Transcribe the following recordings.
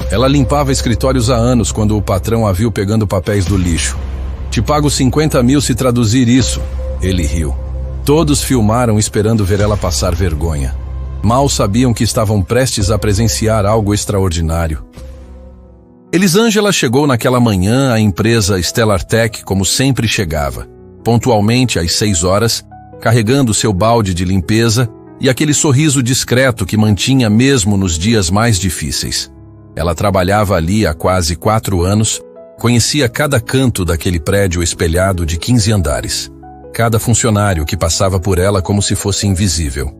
Ela limpava escritórios há anos quando o patrão a viu pegando papéis do lixo. "Te pago 50 mil se traduzir isso." Ele riu. Todos filmaram esperando ver ela passar vergonha. Mal sabiam que estavam prestes a presenciar algo extraordinário. Elisângela chegou naquela manhã à empresa Stellar Tech como sempre chegava, pontualmente às 6 horas, carregando seu balde de limpeza e aquele sorriso discreto que mantinha mesmo nos dias mais difíceis. Ela trabalhava ali há quase 4 anos, conhecia cada canto daquele prédio espelhado de 15 andares, cada funcionário que passava por ela como se fosse invisível.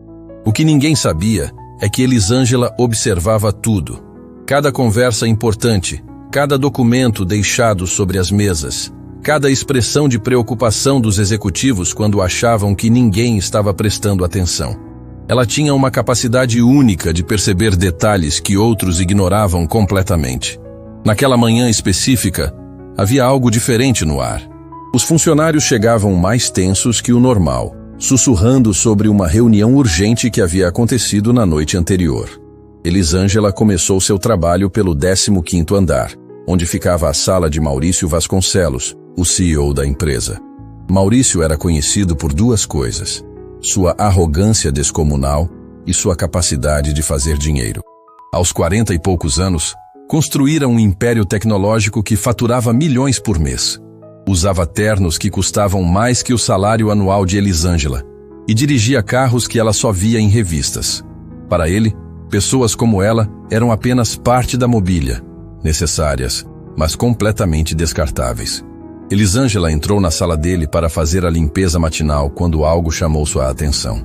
O que ninguém sabia é que Elisângela observava tudo. Cada conversa importante, cada documento deixado sobre as mesas, cada expressão de preocupação dos executivos quando achavam que ninguém estava prestando atenção. Ela tinha uma capacidade única de perceber detalhes que outros ignoravam completamente. Naquela manhã específica, havia algo diferente no ar. Os funcionários chegavam mais tensos que o normal, sussurrando sobre uma reunião urgente que havia acontecido na noite anterior. Elisângela começou seu trabalho pelo 15º andar, onde ficava a sala de Maurício Vasconcelos, o CEO da empresa. Maurício era conhecido por 2 coisas: sua arrogância descomunal e sua capacidade de fazer dinheiro. Aos 40 e poucos anos, construíra um império tecnológico que faturava milhões por mês. Usava ternos que custavam mais que o salário anual de Elisângela e dirigia carros que ela só via em revistas. Para ele, pessoas como ela eram apenas parte da mobília, necessárias, mas completamente descartáveis. Elisângela entrou na sala dele para fazer a limpeza matinal quando algo chamou sua atenção.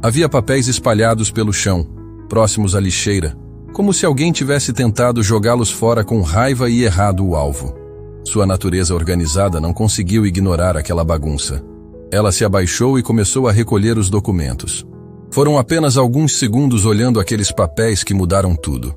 Havia papéis espalhados pelo chão, próximos à lixeira, como se alguém tivesse tentado jogá-los fora com raiva e errado o alvo. Sua natureza organizada não conseguiu ignorar aquela bagunça. Ela se abaixou e começou a recolher os documentos. Foram apenas alguns segundos olhando aqueles papéis que mudaram tudo.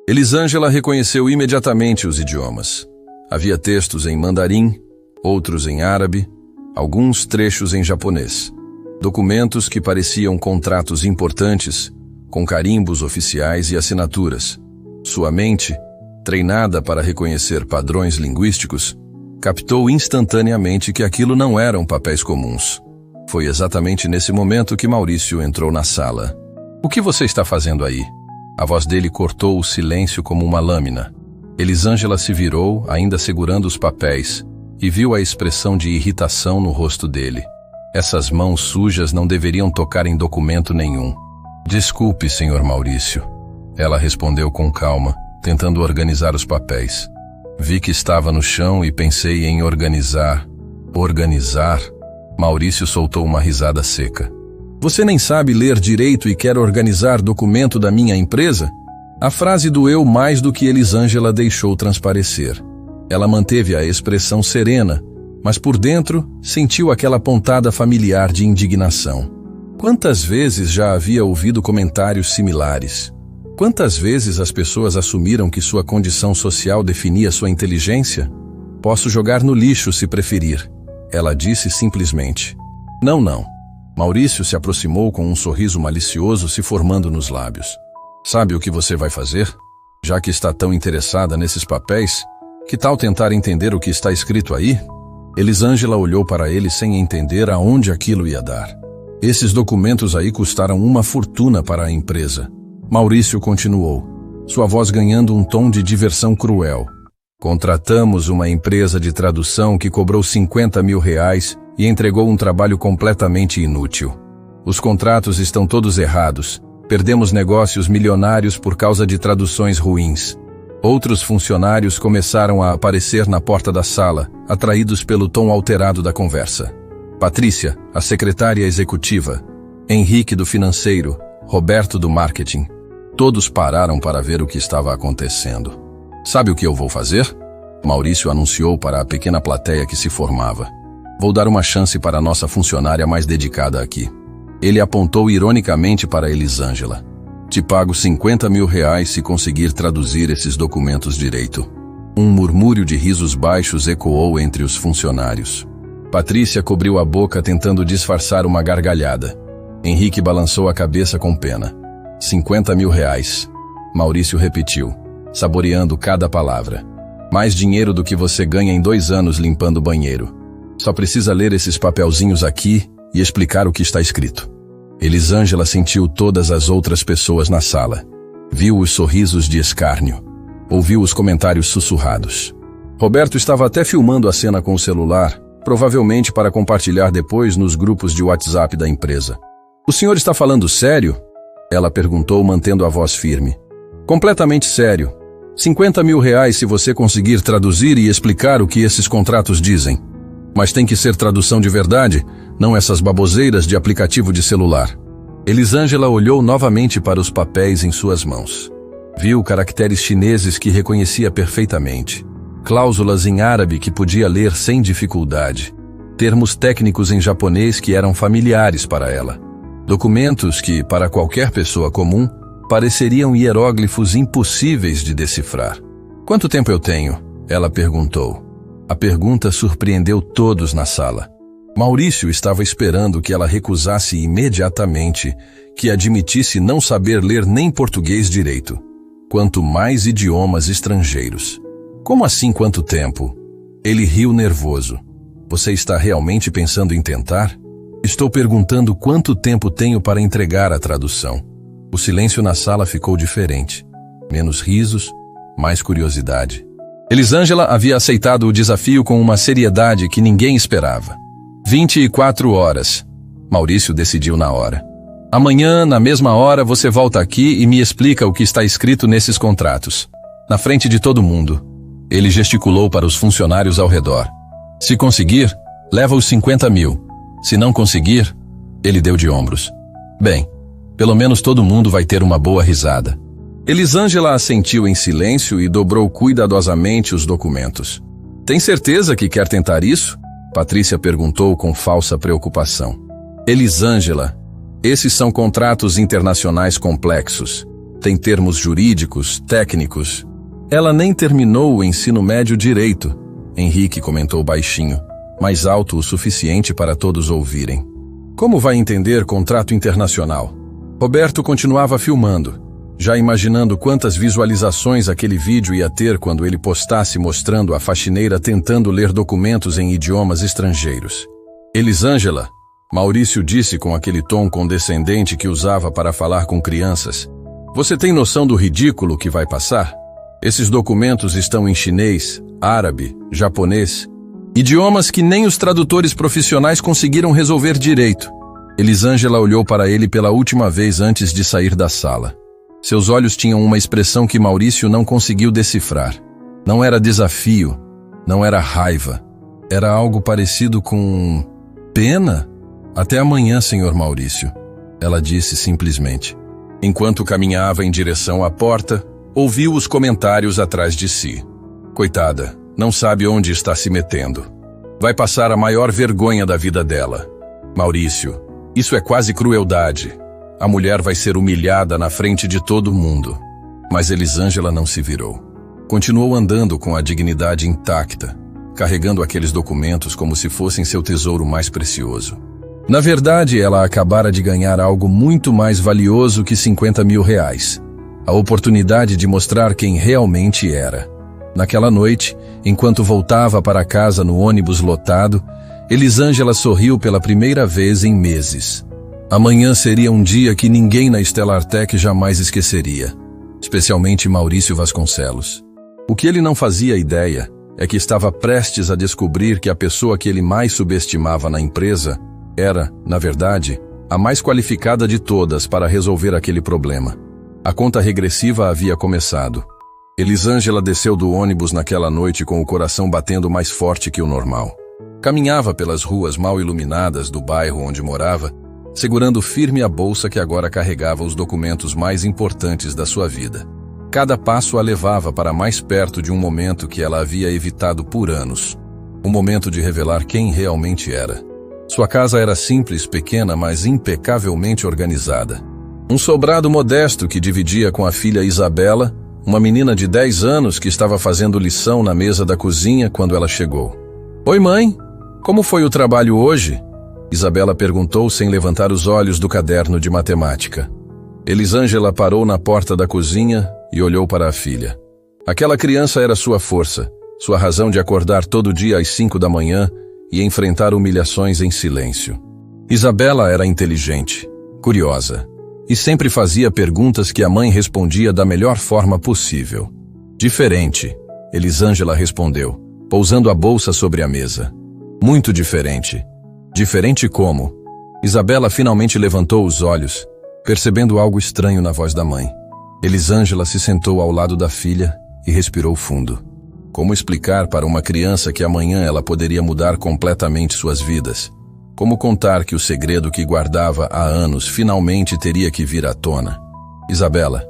Elisângela reconheceu imediatamente os idiomas. Havia textos em mandarim, outros em árabe, alguns trechos em japonês. Documentos que pareciam contratos importantes, com carimbos oficiais e assinaturas. Sua mente, treinada para reconhecer padrões linguísticos, captou instantaneamente que aquilo não eram papéis comuns. Foi exatamente nesse momento que Maurício entrou na sala. "O que você está fazendo aí?" A voz dele cortou o silêncio como uma lâmina. Elisângela se virou, ainda segurando os papéis, e viu a expressão de irritação no rosto dele. Essas mãos sujas não deveriam tocar em documento nenhum. "Desculpe, senhor Maurício." Ela respondeu com calma, tentando organizar os papéis. "Vi que estava no chão e pensei em organizar." "Organizar?" Maurício soltou uma risada seca. "Você nem sabe ler direito e quer organizar documento da minha empresa?" A frase doeu mais do que Elisângela deixou transparecer. Ela manteve a expressão serena, mas por dentro sentiu aquela pontada familiar de indignação. Quantas vezes já havia ouvido comentários similares? Quantas vezes as pessoas assumiram que sua condição social definia sua inteligência? "Posso jogar no lixo se preferir," ela disse simplesmente. "Não, não." Maurício se aproximou com um sorriso malicioso se formando nos lábios. "Sabe o que você vai fazer? Já que está tão interessada nesses papéis, que tal tentar entender o que está escrito aí?" Elisângela olhou para ele sem entender aonde aquilo ia dar. "Esses documentos aí custaram uma fortuna para a empresa." Maurício continuou, sua voz ganhando um tom de diversão cruel. "Contratamos uma empresa de tradução que cobrou 50 mil reais e entregou um trabalho completamente inútil. Os contratos estão todos errados. Perdemos negócios milionários por causa de traduções ruins." Outros funcionários começaram a aparecer na porta da sala, atraídos pelo tom alterado da conversa. Patrícia, a secretária executiva, Henrique do financeiro, Roberto do marketing. Todos pararam para ver o que estava acontecendo. "Sabe o que eu vou fazer?" Maurício anunciou para a pequena plateia que se formava. "Vou dar uma chance para a nossa funcionária mais dedicada aqui." Ele apontou ironicamente para Elisângela. "Te pago 50 mil reais se conseguir traduzir esses documentos direito." Um murmúrio de risos baixos ecoou entre os funcionários. Patrícia cobriu a boca tentando disfarçar uma gargalhada. Henrique balançou a cabeça com pena. 50 mil reais. Maurício repetiu. saboreando cada palavra. Mais dinheiro do que você ganha em 2 anos limpando o banheiro. Só precisa ler esses papelzinhos aqui e explicar o que está escrito. Elisângela sentiu todas as outras pessoas na sala. Viu os sorrisos de escárnio. Ouviu os comentários sussurrados. Roberto estava até filmando a cena com o celular, provavelmente para compartilhar depois nos grupos de WhatsApp da empresa. "O senhor está falando sério?" Ela perguntou, mantendo a voz firme. "Completamente sério. 50 mil reais se você conseguir traduzir e explicar o que esses contratos dizem. Mas tem que ser tradução de verdade, não essas baboseiras de aplicativo de celular." Elisângela olhou novamente para os papéis em suas mãos. Viu caracteres chineses que reconhecia perfeitamente. Cláusulas em árabe que podia ler sem dificuldade. Termos técnicos em japonês que eram familiares para ela. Documentos que, para qualquer pessoa comum, pareceriam hieróglifos impossíveis de decifrar. "Quanto tempo eu tenho?" ela perguntou. A pergunta surpreendeu todos na sala. Maurício estava esperando que ela recusasse imediatamente, que admitisse não saber ler nem português direito, quanto mais idiomas estrangeiros. "Como assim quanto tempo?" Ele riu nervoso. "Você está realmente pensando em tentar?" "Estou perguntando quanto tempo tenho para entregar a tradução." O silêncio na sala ficou diferente. Menos risos, mais curiosidade. Elisângela havia aceitado o desafio com uma seriedade que ninguém esperava. 24 horas. Maurício decidiu na hora. "Amanhã, na mesma hora, você volta aqui e me explica o que está escrito nesses contratos. Na frente de todo mundo." Ele gesticulou para os funcionários ao redor. "Se conseguir, leva os 50 mil. Se não conseguir..." Ele deu de ombros. "Bem, pelo menos todo mundo vai ter uma boa risada." Elisângela assentiu em silêncio e dobrou cuidadosamente os documentos. "Tem certeza que quer tentar isso?" Patrícia perguntou com falsa preocupação. "Elisângela, esses são contratos internacionais complexos. Tem termos jurídicos, técnicos." "Ela nem terminou o ensino médio direito", Henrique comentou baixinho, mais alto o suficiente para todos ouvirem. "Como vai entender contrato internacional?" Roberto continuava filmando, já imaginando quantas visualizações aquele vídeo ia ter quando ele postasse mostrando a faxineira tentando ler documentos em idiomas estrangeiros. "Elisângela", Maurício disse com aquele tom condescendente que usava para falar com crianças, "você tem noção do ridículo que vai passar? Esses documentos estão em chinês, árabe, japonês, idiomas que nem os tradutores profissionais conseguiram resolver direito." Elisângela olhou para ele pela última vez antes de sair da sala. Seus olhos tinham uma expressão que Maurício não conseguiu decifrar. Não era desafio, não era raiva. Era algo parecido com... pena? "Até amanhã, senhor Maurício", ela disse simplesmente. Enquanto caminhava em direção à porta, ouviu os comentários atrás de si. "Coitada, não sabe onde está se metendo. Vai passar a maior vergonha da vida dela. Maurício, isso é quase crueldade. A mulher vai ser humilhada na frente de todo mundo." Mas Elisângela não se virou. Continuou andando com a dignidade intacta, carregando aqueles documentos como se fossem seu tesouro mais precioso. Na verdade, ela acabara de ganhar algo muito mais valioso que 50 mil reais. A oportunidade de mostrar quem realmente era. Naquela noite, enquanto voltava para casa no ônibus lotado, Elisângela sorriu pela primeira vez em meses. Amanhã seria um dia que ninguém na Stellartech jamais esqueceria, especialmente Maurício Vasconcelos. O que ele não fazia ideia é que estava prestes a descobrir que a pessoa que ele mais subestimava na empresa era, na verdade, a mais qualificada de todas para resolver aquele problema. A conta regressiva havia começado. Elisângela desceu do ônibus naquela noite com o coração batendo mais forte que o normal. Caminhava pelas ruas mal iluminadas do bairro onde morava, segurando firme a bolsa que agora carregava os documentos mais importantes da sua vida. Cada passo a levava para mais perto de um momento que ela havia evitado por anos. Um momento de revelar quem realmente era. Sua casa era simples, pequena, mas impecavelmente organizada. Um sobrado modesto que dividia com a filha Isabela, uma menina de 10 anos que estava fazendo lição na mesa da cozinha quando ela chegou. "Oi, mãe, como foi o trabalho hoje?" Isabela perguntou sem levantar os olhos do caderno de matemática. Elisângela parou na porta da cozinha e olhou para a filha. Aquela criança era sua força, sua razão de acordar todo dia às 5 da manhã e enfrentar humilhações em silêncio. Isabela era inteligente, curiosa, e sempre fazia perguntas que a mãe respondia da melhor forma possível. Diferente, Elisângela respondeu, pousando a bolsa sobre a mesa. Muito diferente. Diferente como? Isabela finalmente levantou os olhos, percebendo algo estranho na voz da mãe. Elisângela se sentou ao lado da filha e respirou fundo. Como explicar para uma criança que amanhã ela poderia mudar completamente suas vidas? Como contar que o segredo que guardava há anos finalmente teria que vir à tona? Isabela,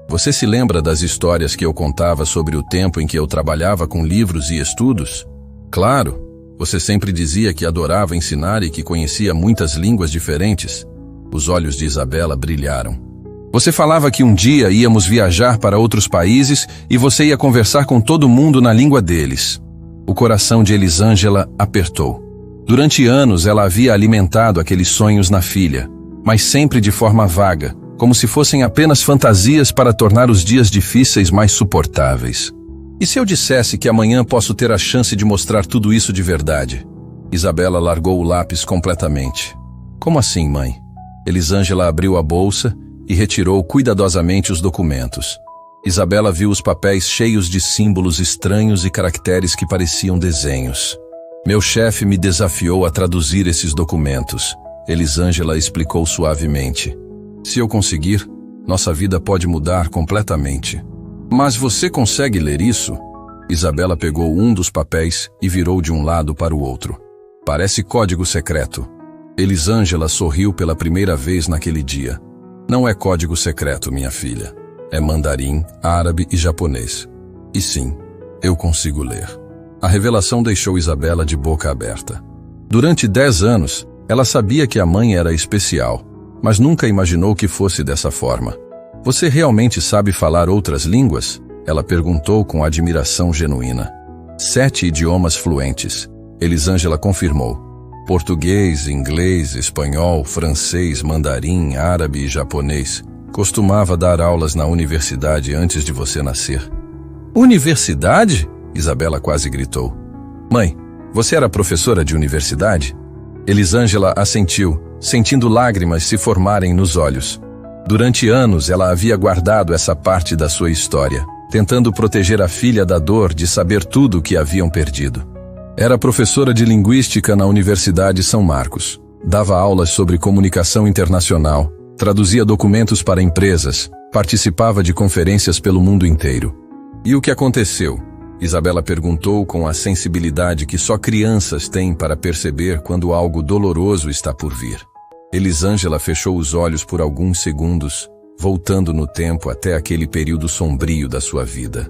você se lembra das histórias que eu contava sobre o tempo em que eu trabalhava com livros e estudos? Claro, você sempre dizia que adorava ensinar e que conhecia muitas línguas diferentes. Os olhos de Isabela brilharam. Você falava que um dia íamos viajar para outros países e você ia conversar com todo mundo na língua deles. O coração de Elisângela apertou. Durante anos ela havia alimentado aqueles sonhos na filha, mas sempre de forma vaga, como se fossem apenas fantasias para tornar os dias difíceis mais suportáveis. E se eu dissesse que amanhã posso ter a chance de mostrar tudo isso de verdade? Isabela largou o lápis completamente. Como assim, mãe? Elisângela abriu a bolsa e retirou cuidadosamente os documentos. Isabela viu os papéis cheios de símbolos estranhos e caracteres que pareciam desenhos. Meu chefe me desafiou a traduzir esses documentos, Elisângela explicou suavemente. Se eu conseguir, nossa vida pode mudar completamente. Mas você consegue ler isso? Isabela pegou um dos papéis e virou de um lado para o outro. Parece código secreto. Elisângela sorriu pela primeira vez naquele dia. Não é código secreto, minha filha. É mandarim, árabe e japonês. E sim, eu consigo ler. A revelação deixou Isabela de boca aberta. Durante 10 anos, ela sabia que a mãe era especial, mas nunca imaginou que fosse dessa forma. Você realmente sabe falar outras línguas? Ela perguntou com admiração genuína. 7 idiomas fluentes. Elisângela confirmou. Português, inglês, espanhol, francês, mandarim, árabe e japonês. Costumava dar aulas na universidade antes de você nascer. Universidade? Isabela quase gritou. Mãe, você era professora de universidade? Elisângela assentiu, sentindo lágrimas se formarem nos olhos. Durante anos ela havia guardado essa parte da sua história, tentando proteger a filha da dor de saber tudo o que haviam perdido. Era professora de linguística na Universidade São Marcos. Dava aulas sobre comunicação internacional, traduzia documentos para empresas, participava de conferências pelo mundo inteiro. E o que aconteceu? Isabela perguntou com a sensibilidade que só crianças têm para perceber quando algo doloroso está por vir. Elisângela fechou os olhos por alguns segundos, voltando no tempo até aquele período sombrio da sua vida.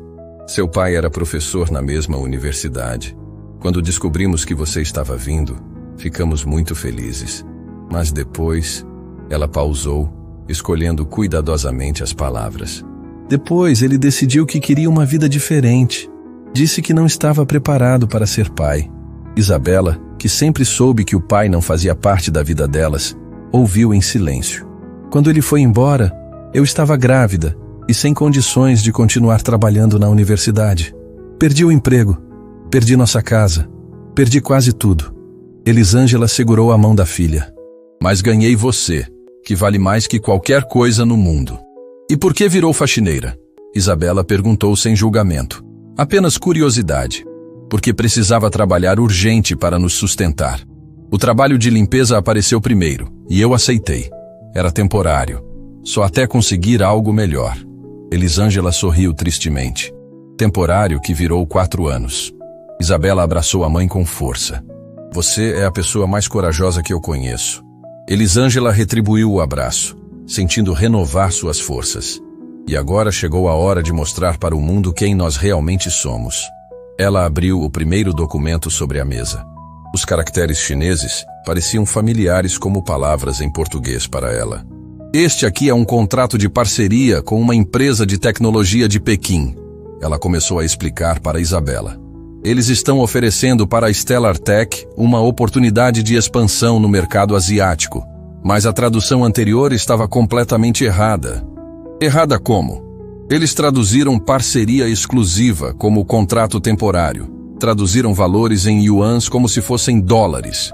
Seu pai era professor na mesma universidade. Quando descobrimos que você estava vindo, ficamos muito felizes. Mas depois, ela pausou, escolhendo cuidadosamente as palavras. Depois ele decidiu que queria uma vida diferente. Disse que não estava preparado para ser pai. Isabela, que sempre soube que o pai não fazia parte da vida delas, ouviu em silêncio. Quando ele foi embora, eu estava grávida e sem condições de continuar trabalhando na universidade. Perdi o emprego, perdi nossa casa, perdi quase tudo. Elisângela segurou a mão da filha. Mas ganhei você, que vale mais que qualquer coisa no mundo. E por que virou faxineira? Isabela perguntou sem julgamento. Apenas curiosidade. Porque precisava trabalhar urgente para nos sustentar. O trabalho de limpeza apareceu primeiro, e eu aceitei. Era temporário. Só até conseguir algo melhor. Elisângela sorriu tristemente. Temporário que virou 4 anos. Isabela abraçou a mãe com força. Você é a pessoa mais corajosa que eu conheço. Elisângela retribuiu o abraço, sentindo renovar suas forças. E agora chegou a hora de mostrar para o mundo quem nós realmente somos. Ela abriu o primeiro documento sobre a mesa. Os caracteres chineses pareciam familiares como palavras em português para ela. Este aqui é um contrato de parceria com uma empresa de tecnologia de Pequim. Ela começou a explicar para Isabela. Eles estão oferecendo para a Stellar Tech uma oportunidade de expansão no mercado asiático, mas a tradução anterior estava completamente errada. Errada como? Eles traduziram parceria exclusiva como contrato temporário. Traduziram valores em yuans como se fossem dólares.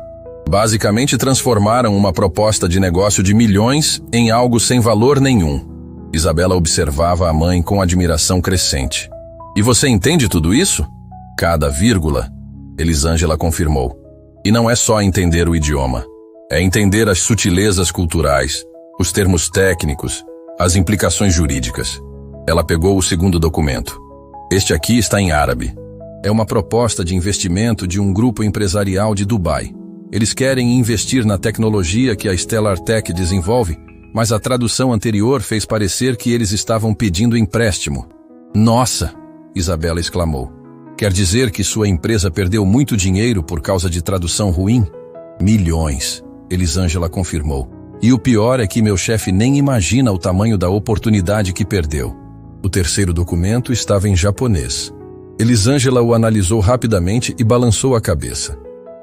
Basicamente transformaram uma proposta de negócio de milhões em algo sem valor nenhum. Isabela observava a mãe com admiração crescente. E você entende tudo isso? Cada vírgula, Elisângela confirmou. E não é só entender o idioma. É entender as sutilezas culturais, os termos técnicos, as implicações jurídicas. Ela pegou o segundo documento. Este aqui está em árabe. É uma proposta de investimento de um grupo empresarial de Dubai. Eles querem investir na tecnologia que a Stellar Tech desenvolve, mas a tradução anterior fez parecer que eles estavam pedindo empréstimo. Nossa! Isabela exclamou. Quer dizer que sua empresa perdeu muito dinheiro por causa de tradução ruim? Milhões, Elisângela confirmou. E o pior é que meu chefe nem imagina o tamanho da oportunidade que perdeu. O terceiro documento estava em japonês. Elisângela o analisou rapidamente e balançou a cabeça.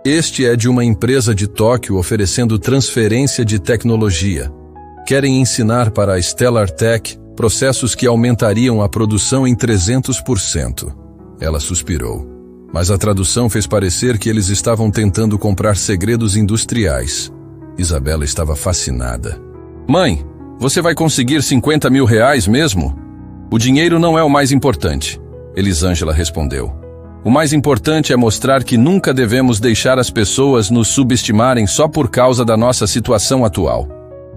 Este é de uma empresa de Tóquio oferecendo transferência de tecnologia. Querem ensinar para a Stellar Tech processos que aumentariam a produção em 300%. Ela suspirou. Mas a tradução fez parecer que eles estavam tentando comprar segredos industriais. Isabela estava fascinada. Mãe, você vai conseguir 50 mil reais mesmo? O dinheiro não é o mais importante, Elisângela respondeu. O mais importante é mostrar que nunca devemos deixar as pessoas nos subestimarem só por causa da nossa situação atual.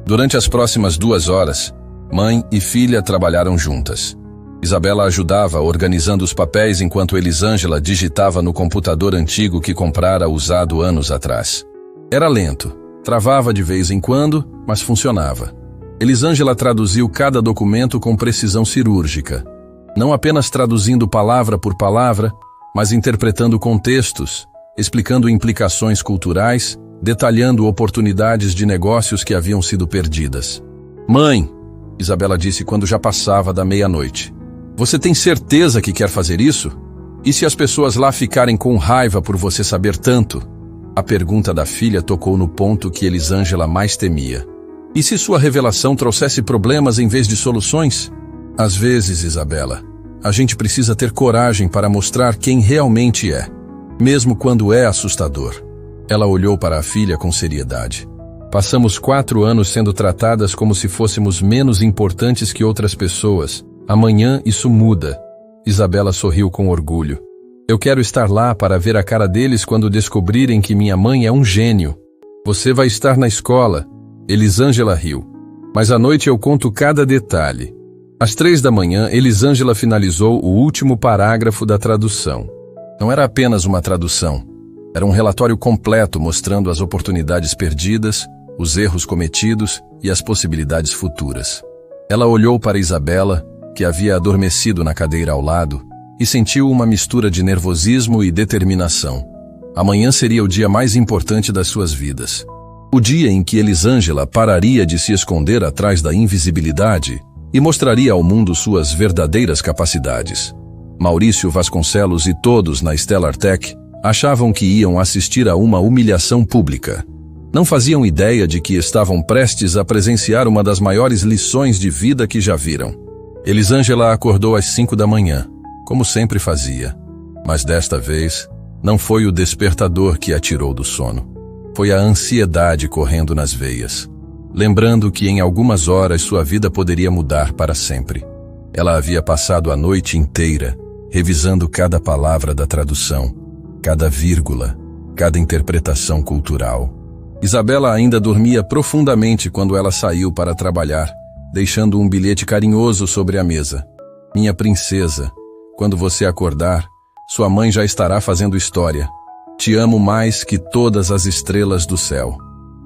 Durante as próximas 2 horas, mãe e filha trabalharam juntas. Isabela ajudava organizando os papéis enquanto Elisângela digitava no computador antigo que comprara usado anos atrás. Era lento, travava de vez em quando, mas funcionava. Elisângela traduziu cada documento com precisão cirúrgica, não apenas traduzindo palavra por palavra, mas interpretando contextos, explicando implicações culturais, detalhando oportunidades de negócios que haviam sido perdidas. Mãe, Isabela disse quando já passava da meia-noite. Você tem certeza que quer fazer isso? E se as pessoas lá ficarem com raiva por você saber tanto? A pergunta da filha tocou no ponto que Elisângela mais temia. E se sua revelação trouxesse problemas em vez de soluções? Às vezes, Isabela, a gente precisa ter coragem para mostrar quem realmente é, mesmo quando é assustador. Ela olhou para a filha com seriedade. Passamos 4 anos sendo tratadas como se fôssemos menos importantes que outras pessoas. Amanhã isso muda. Isabela sorriu com orgulho. Eu quero estar lá para ver a cara deles quando descobrirem que minha mãe é um gênio. Você vai estar na escola. Elisângela riu. Mas à noite eu conto cada detalhe. Às 3 da manhã, Elisângela finalizou o último parágrafo da tradução. Não era apenas uma tradução. Era um relatório completo mostrando as oportunidades perdidas, os erros cometidos e as possibilidades futuras. Ela olhou para Isabela, que havia adormecido na cadeira ao lado, e sentiu uma mistura de nervosismo e determinação. Amanhã seria o dia mais importante das suas vidas. O dia em que Elisângela pararia de se esconder atrás da invisibilidade e mostraria ao mundo suas verdadeiras capacidades. Maurício Vasconcelos e todos na Stellar Tech achavam que iam assistir a uma humilhação pública. Não faziam ideia de que estavam prestes a presenciar uma das maiores lições de vida que já viram. Elisângela acordou às 5 da manhã, como sempre fazia. Mas desta vez, não foi o despertador que a tirou do sono. Foi a ansiedade correndo nas veias, lembrando que em algumas horas sua vida poderia mudar para sempre. Ela havia passado a noite inteira, revisando cada palavra da tradução, cada vírgula, cada interpretação cultural. Isabela ainda dormia profundamente quando ela saiu para trabalhar, deixando um bilhete carinhoso sobre a mesa. Minha princesa, quando você acordar, sua mãe já estará fazendo história. Te amo mais que todas as estrelas do céu.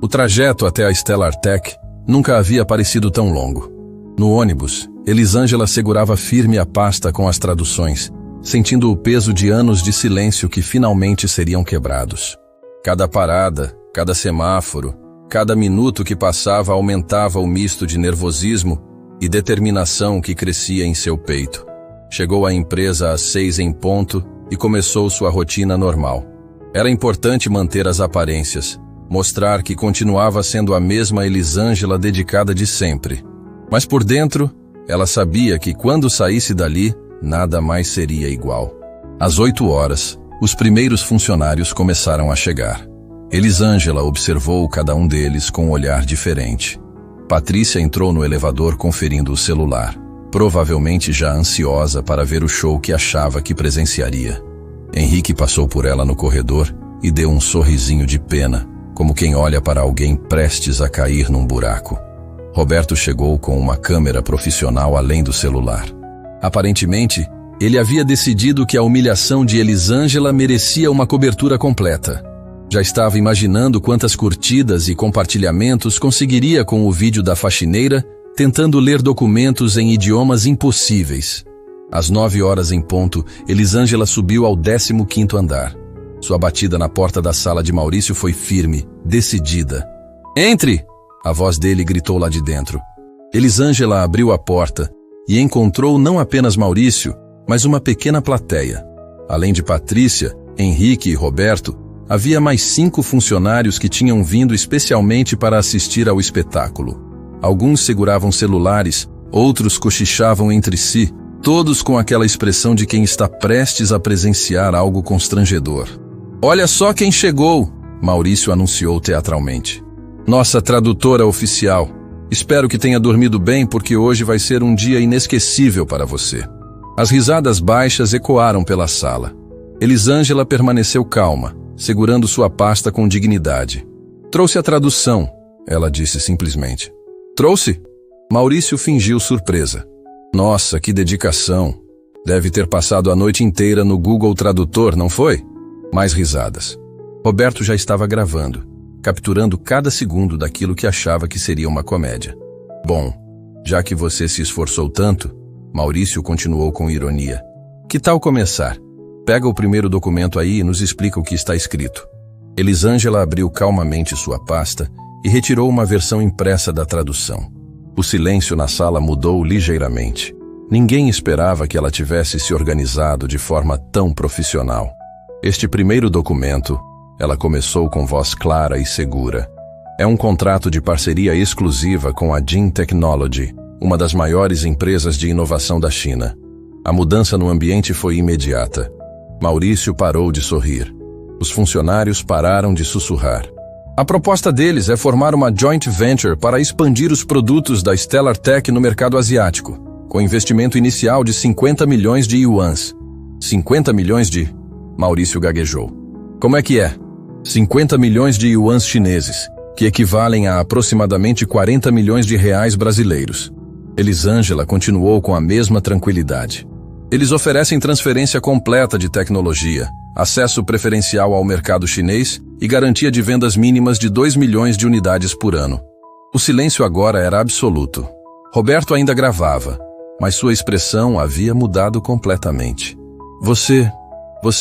O trajeto até a Stellar Tech nunca havia parecido tão longo. No ônibus, Elisângela segurava firme a pasta com as traduções, sentindo o peso de anos de silêncio que finalmente seriam quebrados. Cada parada, cada semáforo, cada minuto que passava aumentava o misto de nervosismo e determinação que crescia em seu peito. Chegou à empresa às 6 em ponto e começou sua rotina normal. Era importante manter as aparências, mostrar que continuava sendo a mesma Elisângela dedicada de sempre. Mas por dentro, Ela sabia que quando saísse dali, nada mais seria igual. Às 8 horas, os primeiros funcionários começaram a chegar. Elisângela observou cada um deles com um olhar diferente. Patrícia entrou no elevador conferindo o celular, provavelmente já ansiosa para ver o show que achava que presenciaria. Henrique passou por ela no corredor e deu um sorrisinho de pena, como quem olha para alguém prestes a cair num buraco. Roberto chegou com uma câmera profissional além do celular. Aparentemente, ele havia decidido que a humilhação de Elisângela merecia uma cobertura completa. Já estava imaginando quantas curtidas e compartilhamentos conseguiria com o vídeo da faxineira, tentando ler documentos em idiomas impossíveis. Às 9 horas em ponto, Elisângela subiu ao 15º andar. Sua batida na porta da sala de Maurício foi firme, decidida. "Entre!" A voz dele gritou lá de dentro. Elisângela abriu a porta e encontrou não apenas Maurício, mas uma pequena plateia. Além de Patrícia, Henrique e Roberto, havia mais 5 funcionários que tinham vindo especialmente para assistir ao espetáculo. Alguns seguravam celulares, outros cochichavam entre si, todos com aquela expressão de quem está prestes a presenciar algo constrangedor. "Olha só quem chegou!" Maurício anunciou teatralmente. "Nossa tradutora oficial. Espero que tenha dormido bem porque hoje vai ser um dia inesquecível para você." As risadas baixas ecoaram pela sala. Elisângela permaneceu calma, segurando sua pasta com dignidade. "Trouxe a tradução", ela disse simplesmente. "Trouxe?" Maurício fingiu surpresa. "Nossa, que dedicação. Deve ter passado a noite inteira no Google Tradutor, não foi?" Mais risadas. Roberto já estava gravando, capturando cada segundo daquilo que achava que seria uma comédia. "Bom, já que você se esforçou tanto", Maurício continuou com ironia, "que tal começar? Pega o primeiro documento aí e nos explica o que está escrito." Elisângela abriu calmamente sua pasta e retirou uma versão impressa da tradução. O silêncio na sala mudou ligeiramente. Ninguém esperava que ela tivesse se organizado de forma tão profissional. Este primeiro documento, ela começou com voz clara e segura. "É um contrato de parceria exclusiva com a Jin Technology, uma das maiores empresas de inovação da China." A mudança no ambiente foi imediata. Maurício parou de sorrir. Os funcionários pararam de sussurrar. "A proposta deles é formar uma joint venture para expandir os produtos da Stellar Tech no mercado asiático, com investimento inicial de 50 milhões de yuans." 50 milhões de... Maurício gaguejou. "Como é que é?" 50 milhões de yuans chineses, que equivalem a aproximadamente 40 milhões de reais brasileiros. Elisângela continuou com a mesma tranquilidade. "Eles oferecem transferência completa de tecnologia, acesso preferencial ao mercado chinês e garantia de vendas mínimas de 2 milhões de unidades por ano." O silêncio agora era absoluto. Roberto ainda gravava, mas sua expressão havia mudado completamente. Você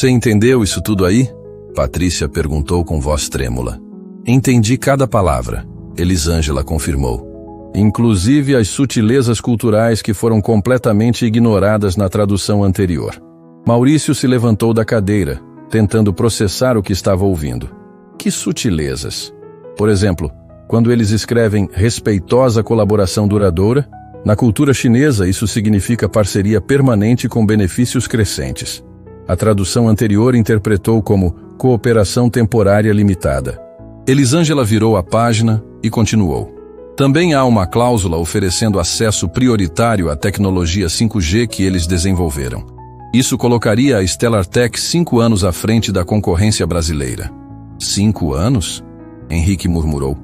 entendeu isso tudo aí?" Patrícia perguntou com voz trêmula. "Entendi cada palavra", Elisângela confirmou. "Inclusive as sutilezas culturais que foram completamente ignoradas na tradução anterior." Maurício se levantou da cadeira, tentando processar o que estava ouvindo. "Que sutilezas?" Por exemplo, quando eles escrevem respeitosa colaboração duradoura, na cultura chinesa isso significa parceria permanente com benefícios crescentes. A tradução anterior interpretou como cooperação temporária limitada. Elisângela virou a página e continuou. "Também há uma cláusula oferecendo acesso prioritário à tecnologia 5G que eles desenvolveram. Isso colocaria a Stellar Tech 5 anos à frente da concorrência brasileira." 5 anos? Henrique murmurou,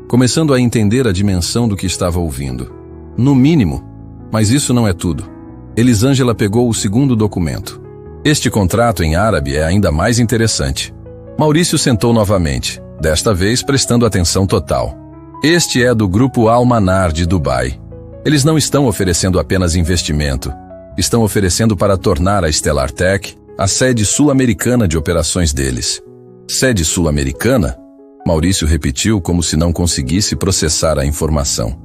começando a entender a dimensão do que estava ouvindo. "No mínimo. Mas isso não é tudo." Elisângela pegou o segundo documento. "Este contrato em árabe é ainda mais interessante." Maurício sentou novamente, desta vez prestando atenção total. "Este é do Grupo Al-Manar de Dubai. Eles não estão oferecendo apenas investimento. Estão oferecendo para tornar a Stellar Tech a sede sul-americana de operações deles." "Sede sul-americana?" Maurício repetiu como se não conseguisse processar a informação.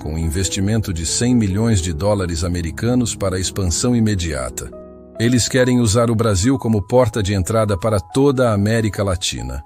"Com um investimento de 100 milhões de dólares americanos para a expansão imediata. Eles querem usar o Brasil como porta de entrada para toda a América Latina."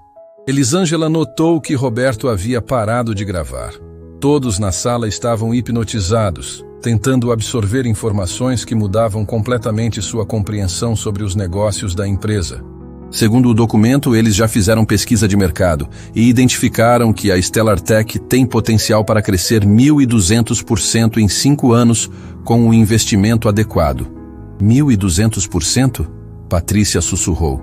Elisângela notou que Roberto havia parado de gravar. Todos na sala estavam hipnotizados, tentando absorver informações que mudavam completamente sua compreensão sobre os negócios da empresa. Segundo o documento, eles já fizeram pesquisa de mercado e identificaram que a Stellar Tech tem potencial para crescer 1.200% em 5 anos com um investimento adequado. 1.200%? Patrícia sussurrou.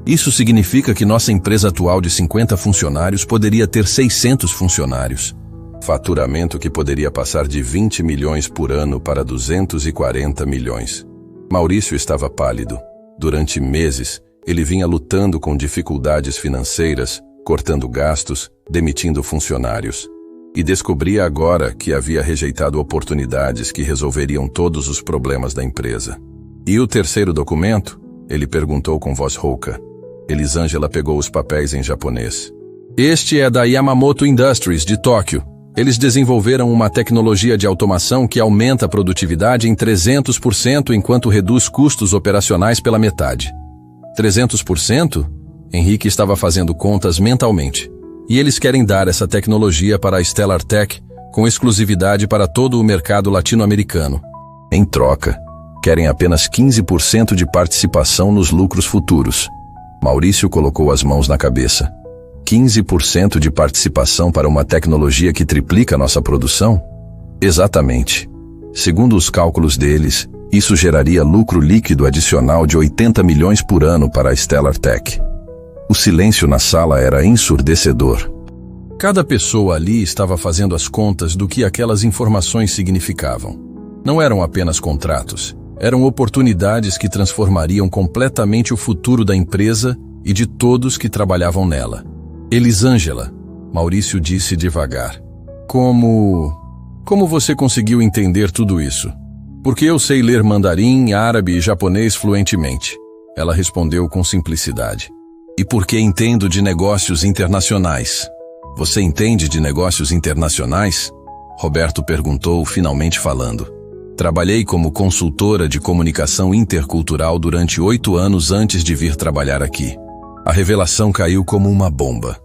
Isso significa que nossa empresa atual de 50 funcionários poderia ter 600 funcionários. Faturamento que poderia passar de 20 milhões por ano para 240 milhões. Maurício estava pálido. Durante meses, ele vinha lutando com dificuldades financeiras, cortando gastos, demitindo funcionários. E descobria agora que havia rejeitado oportunidades que resolveriam todos os problemas da empresa. E o terceiro documento? Ele perguntou com voz rouca. Elisângela pegou os papéis em japonês. Este é da Yamamoto Industries, de Tóquio. Eles desenvolveram uma tecnologia de automação que aumenta a produtividade em 300% enquanto reduz custos operacionais pela metade. 300%? Henrique estava fazendo contas mentalmente. E eles querem dar essa tecnologia para a Stellar Tech com exclusividade para todo o mercado latino-americano. Em troca, querem apenas 15% de participação nos lucros futuros. Maurício colocou as mãos na cabeça. 15% de participação para uma tecnologia que triplica nossa produção? Exatamente. Segundo os cálculos deles, isso geraria lucro líquido adicional de 80 milhões por ano para a Stellar Tech. O silêncio na sala era ensurdecedor. Cada pessoa ali estava fazendo as contas do que aquelas informações significavam. Não eram apenas contratos, eram oportunidades que transformariam completamente o futuro da empresa e de todos que trabalhavam nela. Elisângela, Maurício disse devagar. Como você conseguiu entender tudo isso? Porque eu sei ler mandarim, árabe e japonês fluentemente. Ela respondeu com simplicidade. E porque entendo de negócios internacionais. Você entende de negócios internacionais? Roberto perguntou, finalmente falando. Trabalhei como consultora de comunicação intercultural durante 8 anos antes de vir trabalhar aqui. A revelação caiu como uma bomba.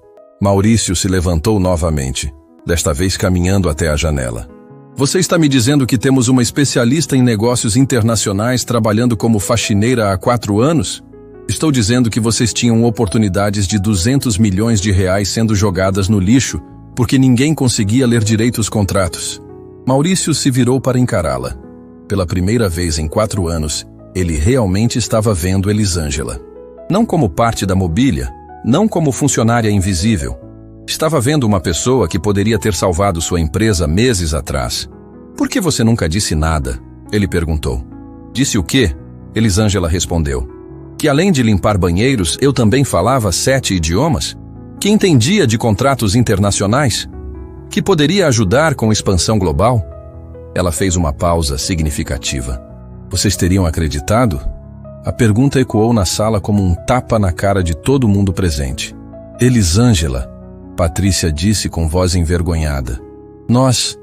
Maurício se levantou novamente, desta vez caminhando até a janela. Você está me dizendo que temos uma especialista em negócios internacionais trabalhando como faxineira há 4 anos? Estou dizendo que vocês tinham oportunidades de 200 milhões de reais sendo jogadas no lixo porque ninguém conseguia ler direito os contratos. Maurício se virou para encará-la. Pela primeira vez em 4 anos, ele realmente estava vendo Elisângela. Não como parte da mobília, não como funcionária invisível. Estava vendo uma pessoa que poderia ter salvado sua empresa meses atrás. Por que você nunca disse nada? Ele perguntou. Disse o quê? Elisângela respondeu. Que além de limpar banheiros, eu também falava 7 idiomas? Que entendia de contratos internacionais? Que poderia ajudar com expansão global? Ela fez uma pausa significativa. Vocês teriam acreditado? A pergunta ecoou na sala como um tapa na cara de todo mundo presente. Elisângela, Patrícia disse com voz envergonhada. Nós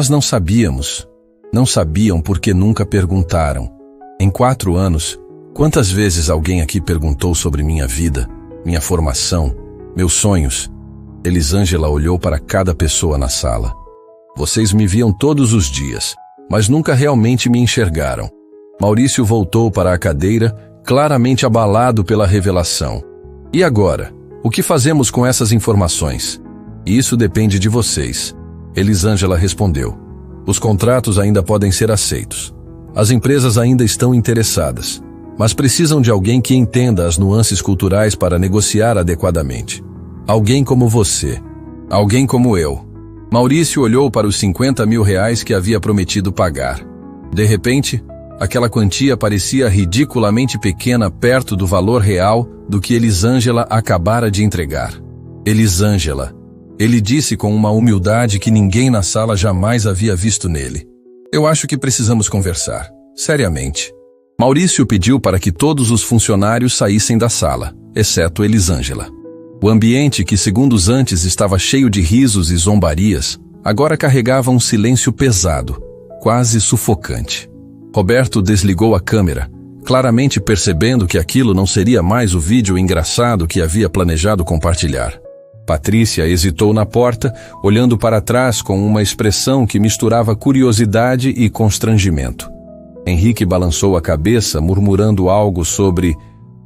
não sabíamos. Não sabiam porque nunca perguntaram. Em 4 anos, quantas vezes alguém aqui perguntou sobre minha vida, minha formação, meus sonhos? Elisângela olhou para cada pessoa na sala. Vocês me viam todos os dias, mas nunca realmente me enxergaram. Maurício voltou para a cadeira, claramente abalado pela revelação. E agora? O que fazemos com essas informações? Isso depende de vocês. Elisângela respondeu. Os contratos ainda podem ser aceitos. As empresas ainda estão interessadas, mas precisam de alguém que entenda as nuances culturais para negociar adequadamente. Alguém como você. Alguém como eu. Maurício olhou para os 50 mil reais que havia prometido pagar. De repente, aquela quantia parecia ridiculamente pequena perto do valor real do que Elisângela acabara de entregar. Elisângela, ele disse com uma humildade que ninguém na sala jamais havia visto nele. Eu acho que precisamos conversar, seriamente. Maurício pediu para que todos os funcionários saíssem da sala, exceto Elisângela. O ambiente, que segundos antes estava cheio de risos e zombarias, agora carregava um silêncio pesado, quase sufocante. Roberto desligou a câmera, claramente percebendo que aquilo não seria mais o vídeo engraçado que havia planejado compartilhar. Patrícia hesitou na porta, olhando para trás com uma expressão que misturava curiosidade e constrangimento. Henrique balançou a cabeça, murmurando algo sobre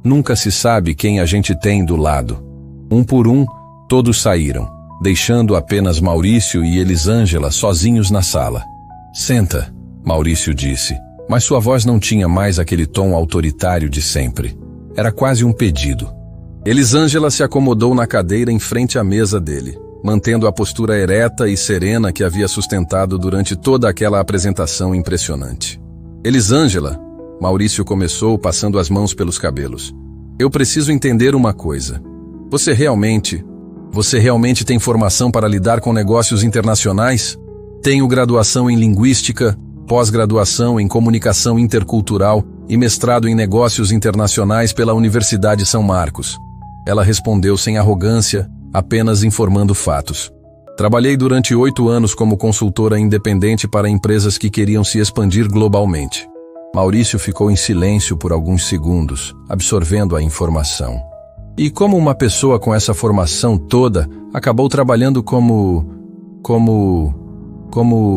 "nunca se sabe quem a gente tem do lado". Um por um, todos saíram, deixando apenas Maurício e Elisângela sozinhos na sala. "Senta", Maurício disse, mas sua voz não tinha mais aquele tom autoritário de sempre. Era quase um pedido. Elisângela se acomodou na cadeira em frente à mesa dele, mantendo a postura ereta e serena que havia sustentado durante toda aquela apresentação impressionante. "Elisângela", Maurício começou passando as mãos pelos cabelos. "Eu preciso entender uma coisa. Você realmente tem formação para lidar com negócios internacionais? Tenho graduação em linguística, pós-graduação em comunicação intercultural e mestrado em negócios internacionais pela Universidade São Marcos." Ela respondeu sem arrogância, apenas informando fatos. "Trabalhei durante 8 anos como consultora independente para empresas que queriam se expandir globalmente." Maurício ficou em silêncio por alguns segundos, absorvendo a informação. "E como uma pessoa com essa formação toda acabou trabalhando como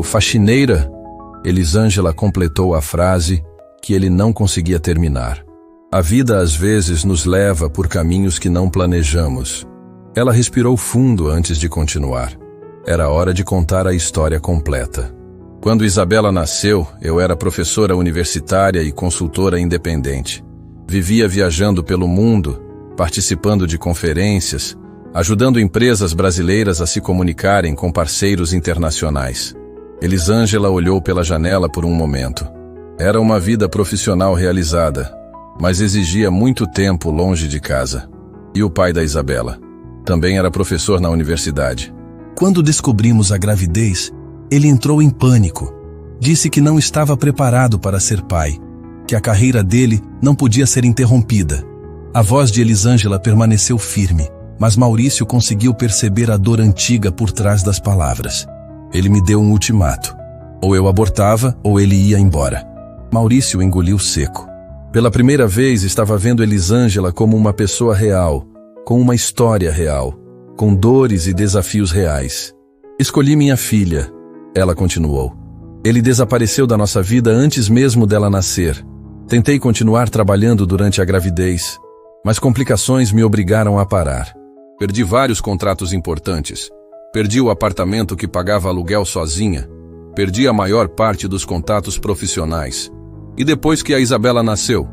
faxineira?" Elisângela completou a frase que ele não conseguia terminar. "A vida às vezes nos leva por caminhos que não planejamos." Ela respirou fundo antes de continuar. Era hora de contar a história completa. "Quando Isabela nasceu, eu era professora universitária e consultora independente. Vivia viajando pelo mundo, participando de conferências, ajudando empresas brasileiras a se comunicarem com parceiros internacionais." Elisângela olhou pela janela por um momento. Era uma vida profissional realizada, mas exigia muito tempo longe de casa. E o pai da Isabela? Também era professor na universidade. "Quando descobrimos a gravidez, ele entrou em pânico. Disse que não estava preparado para ser pai, que a carreira dele não podia ser interrompida." A voz de Elisângela permaneceu firme, mas Maurício conseguiu perceber a dor antiga por trás das palavras. "Ele me deu um ultimato. Ou eu abortava, ou ele ia embora." Maurício engoliu seco. Pela primeira vez estava vendo Elisângela como uma pessoa real, com uma história real, com dores e desafios reais. "Escolhi minha filha", ela continuou. "Ele desapareceu da nossa vida antes mesmo dela nascer. Tentei continuar trabalhando durante a gravidez, mas complicações me obrigaram a parar. Perdi vários contratos importantes. Perdi o apartamento que pagava aluguel sozinha. Perdi a maior parte dos contatos profissionais. E depois que a Isabela nasceu,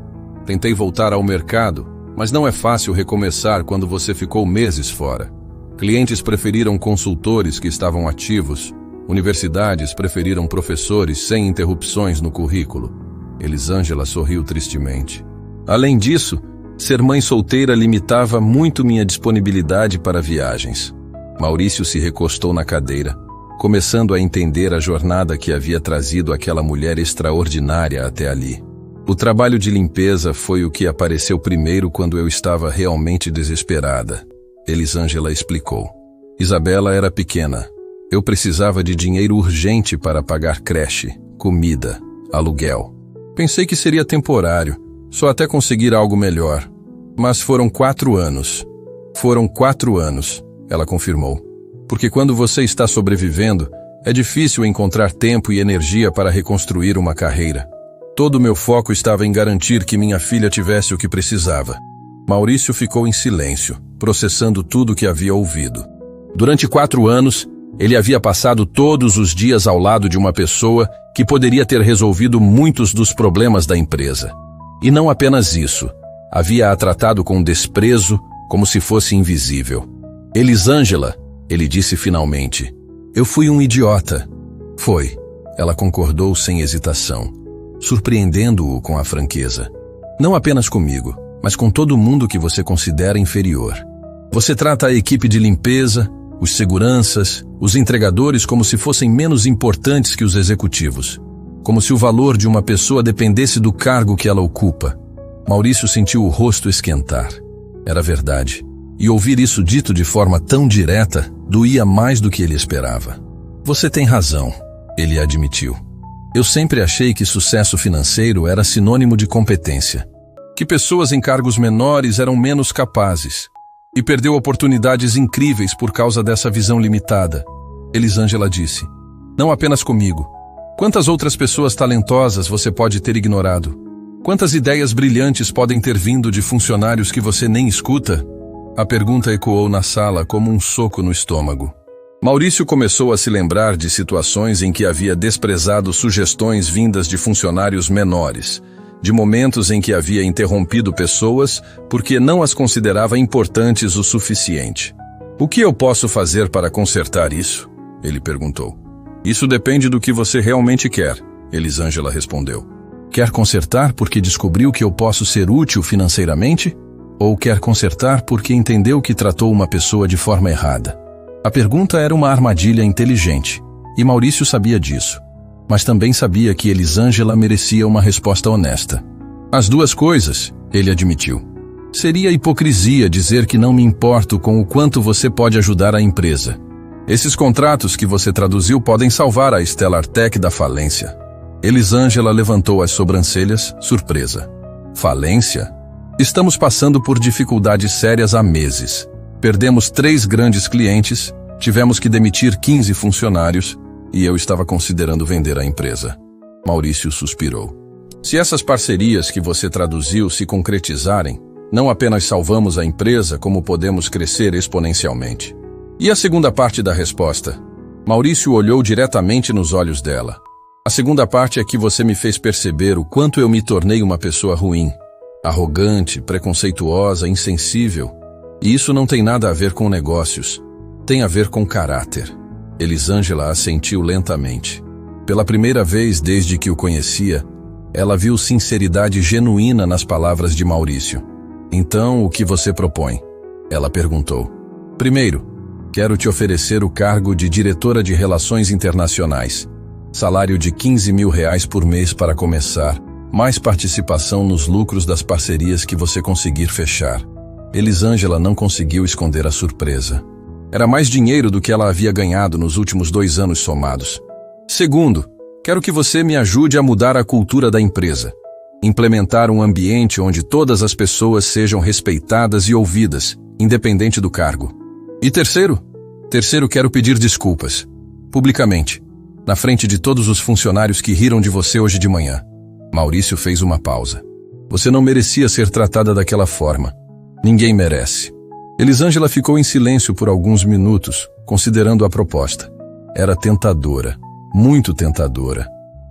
tentei voltar ao mercado, mas não é fácil recomeçar quando você ficou meses fora. Clientes preferiram consultores que estavam ativos. Universidades preferiram professores sem interrupções no currículo." Elisângela sorriu tristemente. "Além disso, ser mãe solteira limitava muito minha disponibilidade para viagens." Maurício se recostou na cadeira, começando a entender a jornada que havia trazido aquela mulher extraordinária até ali. "O trabalho de limpeza foi o que apareceu primeiro quando eu estava realmente desesperada", Elisângela explicou. "Isabela era pequena. Eu precisava de dinheiro urgente para pagar creche, comida, aluguel. Pensei que seria temporário, só até conseguir algo melhor. Mas foram 4 anos. Foram 4 anos, ela confirmou. Porque quando você está sobrevivendo, é difícil encontrar tempo e energia para reconstruir uma carreira. Todo o meu foco estava em garantir que minha filha tivesse o que precisava." Maurício ficou em silêncio, processando tudo o que havia ouvido. Durante 4 anos, ele havia passado todos os dias ao lado de uma pessoa que poderia ter resolvido muitos dos problemas da empresa. E não apenas isso, havia a tratado com desprezo, como se fosse invisível. "Elisângela", ele disse finalmente, "eu fui um idiota." "Foi", ela concordou sem hesitação, surpreendendo-o com a franqueza. "Não apenas comigo, mas com todo mundo que você considera inferior. Você trata a equipe de limpeza, os seguranças, os entregadores como se fossem menos importantes que os executivos. Como se o valor de uma pessoa dependesse do cargo que ela ocupa." Maurício sentiu o rosto esquentar. Era verdade. E ouvir isso dito de forma tão direta doía mais do que ele esperava. "Você tem razão", ele admitiu. "Eu sempre achei que sucesso financeiro era sinônimo de competência. Que pessoas em cargos menores eram menos capazes. E perdeu oportunidades incríveis por causa dessa visão limitada. Elisângela disse. Não apenas comigo. Quantas outras pessoas talentosas você pode ter ignorado? Quantas ideias brilhantes podem ter vindo de funcionários que você nem escuta? A pergunta ecoou na sala como um soco no estômago. Maurício começou a se lembrar de situações em que havia desprezado sugestões vindas de funcionários menores, de momentos em que havia interrompido pessoas porque não as considerava importantes o suficiente. O que eu posso fazer para consertar isso? Ele perguntou. Isso depende do que você realmente quer, Elisângela respondeu. Quer consertar porque descobriu que eu posso ser útil financeiramente? Ou quer consertar porque entendeu que tratou uma pessoa de forma errada? A pergunta era uma armadilha inteligente, e Maurício sabia disso. Mas também sabia que Elisângela merecia uma resposta honesta. As duas coisas, ele admitiu. Seria hipocrisia dizer que não me importo com o quanto você pode ajudar a empresa. Esses contratos que você traduziu podem salvar a Stellar Tech da falência. Elisângela levantou as sobrancelhas, surpresa. Falência? Estamos passando por dificuldades sérias há meses. Perdemos 3 grandes clientes, tivemos que demitir 15 funcionários e eu estava considerando vender a empresa. Maurício suspirou. Se essas parcerias que você traduziu se concretizarem, não apenas salvamos a empresa, como podemos crescer exponencialmente. E a segunda parte da resposta? Maurício olhou diretamente nos olhos dela. A segunda parte é que você me fez perceber o quanto eu me tornei uma pessoa ruim, arrogante, preconceituosa, insensível. E isso não tem nada a ver com negócios. Tem a ver com caráter. Elisângela assentiu lentamente. Pela primeira vez desde que o conhecia, ela viu sinceridade genuína nas palavras de Maurício. Então, o que você propõe? Ela perguntou. Primeiro, quero te oferecer o cargo de diretora de Relações Internacionais. Salário de R$15.000 por mês para começar, mais participação nos lucros das parcerias que você conseguir fechar. Elisângela não conseguiu esconder a surpresa. Era mais dinheiro do que ela havia ganhado nos últimos 2 anos somados. Segundo, quero que você me ajude a mudar a cultura da empresa. Implementar um ambiente onde todas as pessoas sejam respeitadas e ouvidas, independente do cargo. E terceiro, quero pedir desculpas, publicamente, na frente de todos os funcionários que riram de você hoje de manhã. Maurício fez uma pausa. Você não merecia ser tratada daquela forma. Ninguém merece. Elisângela ficou em silêncio por alguns minutos, considerando a proposta. Era tentadora, muito tentadora.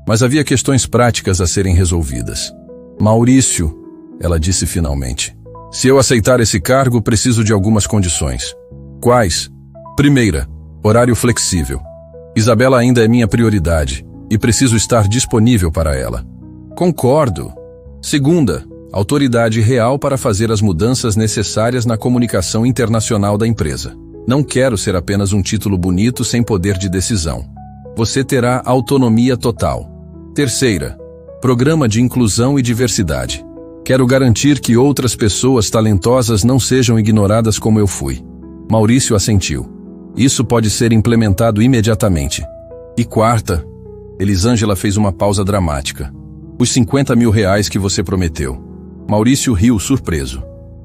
Mas havia questões práticas a serem resolvidas. Maurício, ela disse finalmente, se eu aceitar esse cargo, preciso de algumas condições. Quais? Primeira, horário flexível. Isabela ainda é minha prioridade e preciso estar disponível para ela. Concordo. Segunda, autoridade real para fazer as mudanças necessárias na comunicação internacional da empresa. Não quero ser apenas um título bonito sem poder de decisão. Você terá autonomia total. Terceira, programa de inclusão e diversidade. Quero garantir que outras pessoas talentosas não sejam ignoradas como eu fui. Maurício assentiu. Isso pode ser implementado imediatamente. E quarta, Elisângela fez uma pausa dramática. Os R$50.000 que você prometeu. Maurício riu surpreso.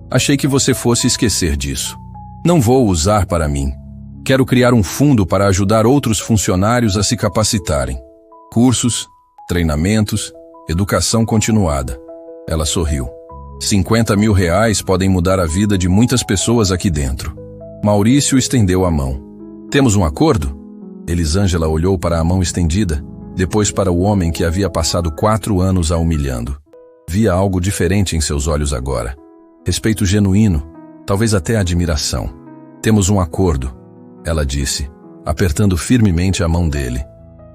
Achei que você fosse esquecer disso. Não vou usar para mim. Quero criar um fundo para ajudar outros funcionários a se capacitarem. Cursos, treinamentos, educação continuada. Ela sorriu. R$50.000 podem mudar a vida de muitas pessoas aqui dentro. Maurício estendeu a mão. Temos um acordo? Elisângela olhou para a mão estendida, depois para o homem que havia passado 4 anos a humilhando. Via algo diferente em seus olhos agora. Respeito genuíno, talvez até admiração. Temos um acordo, ela disse, apertando firmemente a mão dele.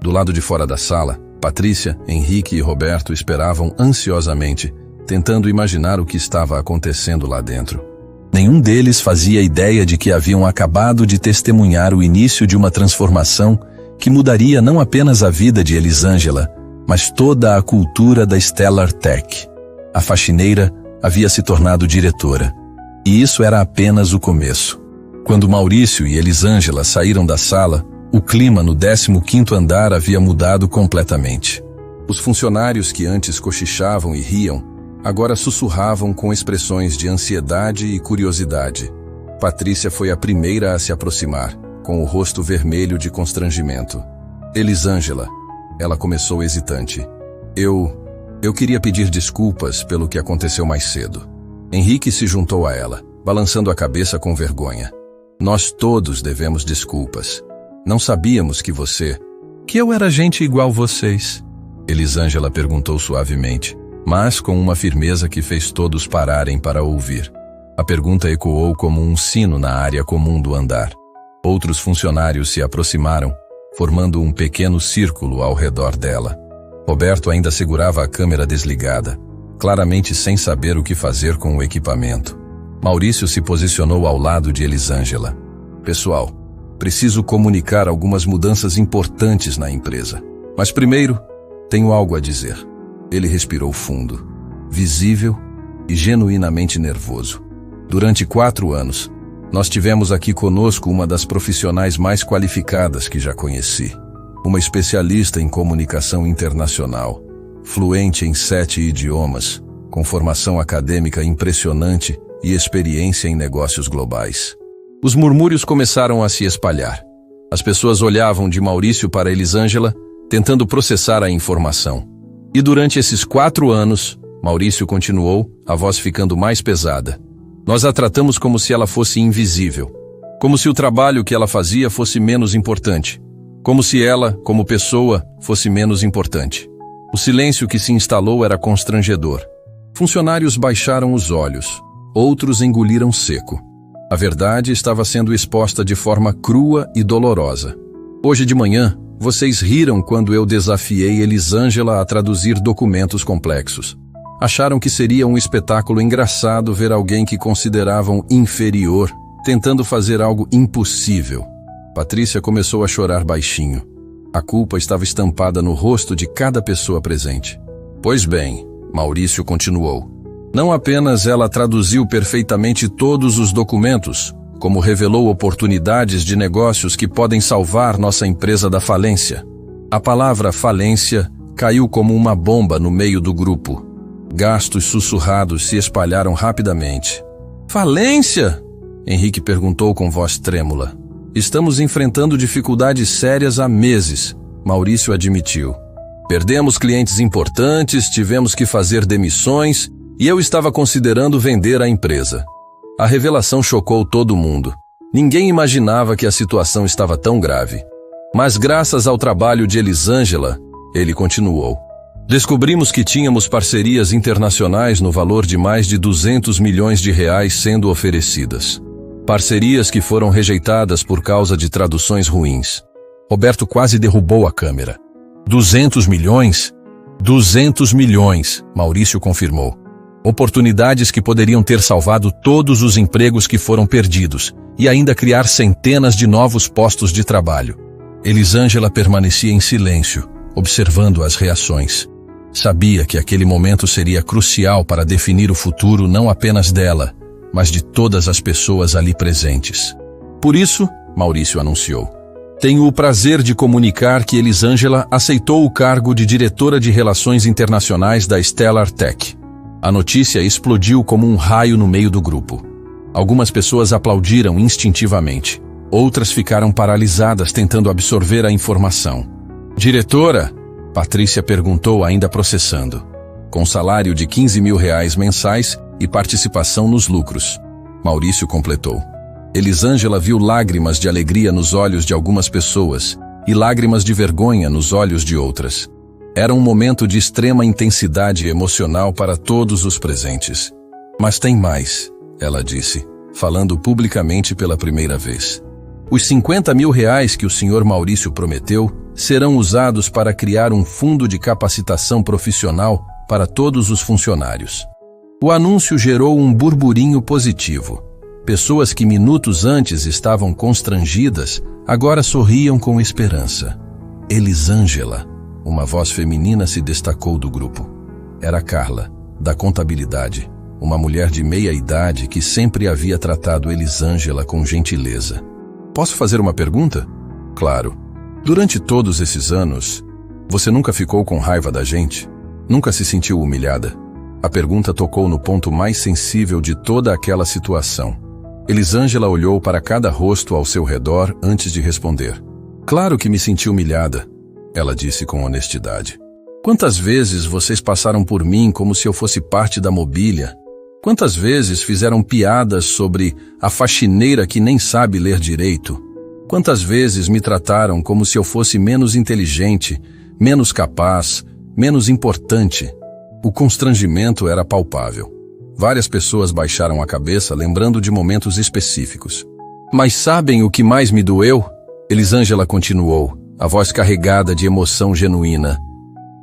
Do lado de fora da sala, Patrícia, Henrique e Roberto esperavam ansiosamente, tentando imaginar o que estava acontecendo lá dentro. Nenhum deles fazia ideia de que haviam acabado de testemunhar o início de uma transformação que mudaria não apenas a vida de Elisângela, mas toda a cultura da Stellar Tech. A faxineira havia se tornado diretora. E isso era apenas o começo. Quando Maurício e Elisângela saíram da sala, o clima no 15º andar havia mudado completamente. Os funcionários que antes cochichavam e riam, agora sussurravam com expressões de ansiedade e curiosidade. Patrícia foi a primeira a se aproximar, com o rosto vermelho de constrangimento. Elisângela, ela começou hesitante. Eu queria pedir desculpas pelo que aconteceu mais cedo. Henrique se juntou a ela, balançando a cabeça com vergonha. Nós todos devemos desculpas. Não sabíamos que eu era gente igual vocês. Elisângela perguntou suavemente, mas com uma firmeza que fez todos pararem para ouvir. A pergunta ecoou como um sino na área comum do andar. Outros funcionários se aproximaram, formando um pequeno círculo ao redor dela. Roberto ainda segurava a câmera desligada, claramente sem saber o que fazer com o equipamento. Maurício se posicionou ao lado de Elisângela. Pessoal, preciso comunicar algumas mudanças importantes na empresa. Mas primeiro, tenho algo a dizer. Ele respirou fundo, visível e genuinamente nervoso. Durante 4 anos, nós tivemos aqui conosco uma das profissionais mais qualificadas que já conheci. Uma especialista em comunicação internacional, fluente em 7 idiomas, com formação acadêmica impressionante e experiência em negócios globais. Os murmúrios começaram a se espalhar. As pessoas olhavam de Maurício para Elisângela, tentando processar a informação. E durante esses 4 anos, Maurício continuou, a voz ficando mais pesada. Nós a tratamos como se ela fosse invisível. Como se o trabalho que ela fazia fosse menos importante. Como se ela, como pessoa, fosse menos importante. O silêncio que se instalou era constrangedor. Funcionários baixaram os olhos. Outros engoliram seco. A verdade estava sendo exposta de forma crua e dolorosa. Hoje de manhã, vocês riram quando eu desafiei Elisângela a traduzir documentos complexos. Acharam que seria um espetáculo engraçado ver alguém que consideravam inferior, tentando fazer algo impossível. Patrícia começou a chorar baixinho. A culpa estava estampada no rosto de cada pessoa presente. Pois bem, Maurício continuou. Não apenas ela traduziu perfeitamente todos os documentos, como revelou oportunidades de negócios que podem salvar nossa empresa da falência. A palavra falência caiu como uma bomba no meio do grupo. Gastos sussurrados se espalharam rapidamente. Falência? Henrique perguntou com voz trêmula. Estamos enfrentando dificuldades sérias há meses, Maurício admitiu. Perdemos clientes importantes, tivemos que fazer demissões e eu estava considerando vender a empresa. A revelação chocou todo mundo. Ninguém imaginava que a situação estava tão grave. Mas graças ao trabalho de Elisângela, ele continuou. Descobrimos que tínhamos parcerias internacionais no valor de mais de 200 milhões de reais sendo oferecidas. Parcerias que foram rejeitadas por causa de traduções ruins. Roberto quase derrubou a câmera. 200 milhões? 200 milhões, Maurício confirmou. Oportunidades que poderiam ter salvado todos os empregos que foram perdidos e ainda criar centenas de novos postos de trabalho. Elisângela permanecia em silêncio, observando as reações. Sabia que aquele momento seria crucial para definir o futuro não apenas dela, mas de todas as pessoas ali presentes. Por isso, Maurício anunciou. Tenho o prazer de comunicar que Elisângela aceitou o cargo de diretora de Relações Internacionais da Stellar Tech. A notícia explodiu como um raio no meio do grupo. Algumas pessoas aplaudiram instintivamente. Outras ficaram paralisadas tentando absorver a informação. Diretora? Patrícia perguntou ainda processando. Com salário de 15 mil reais mensais e participação nos lucros. Maurício completou. Elisângela viu lágrimas de alegria nos olhos de algumas pessoas e lágrimas de vergonha nos olhos de outras. Era um momento de extrema intensidade emocional para todos os presentes. Mas tem mais, ela disse, falando publicamente pela primeira vez. Os 50 mil reais que o senhor Maurício prometeu serão usados para criar um fundo de capacitação profissional para todos os funcionários. O anúncio gerou um burburinho positivo. Pessoas que minutos antes estavam constrangidas, agora sorriam com esperança. Elisângela, uma voz feminina se destacou do grupo. Era Carla, da contabilidade, uma mulher de meia idade que sempre havia tratado Elisângela com gentileza. Posso fazer uma pergunta? Claro. Durante todos esses anos, você nunca ficou com raiva da gente? Nunca se sentiu humilhada? A pergunta tocou no ponto mais sensível de toda aquela situação. Elisângela olhou para cada rosto ao seu redor antes de responder. Claro que me senti humilhada, ela disse com honestidade. Quantas vezes vocês passaram por mim como se eu fosse parte da mobília? Quantas vezes fizeram piadas sobre a faxineira que nem sabe ler direito? Quantas vezes me trataram como se eu fosse menos inteligente, menos capaz, menos importante? O constrangimento era palpável. Várias pessoas baixaram a cabeça, lembrando de momentos específicos. Mas sabem o que mais me doeu? Elisângela continuou, a voz carregada de emoção genuína.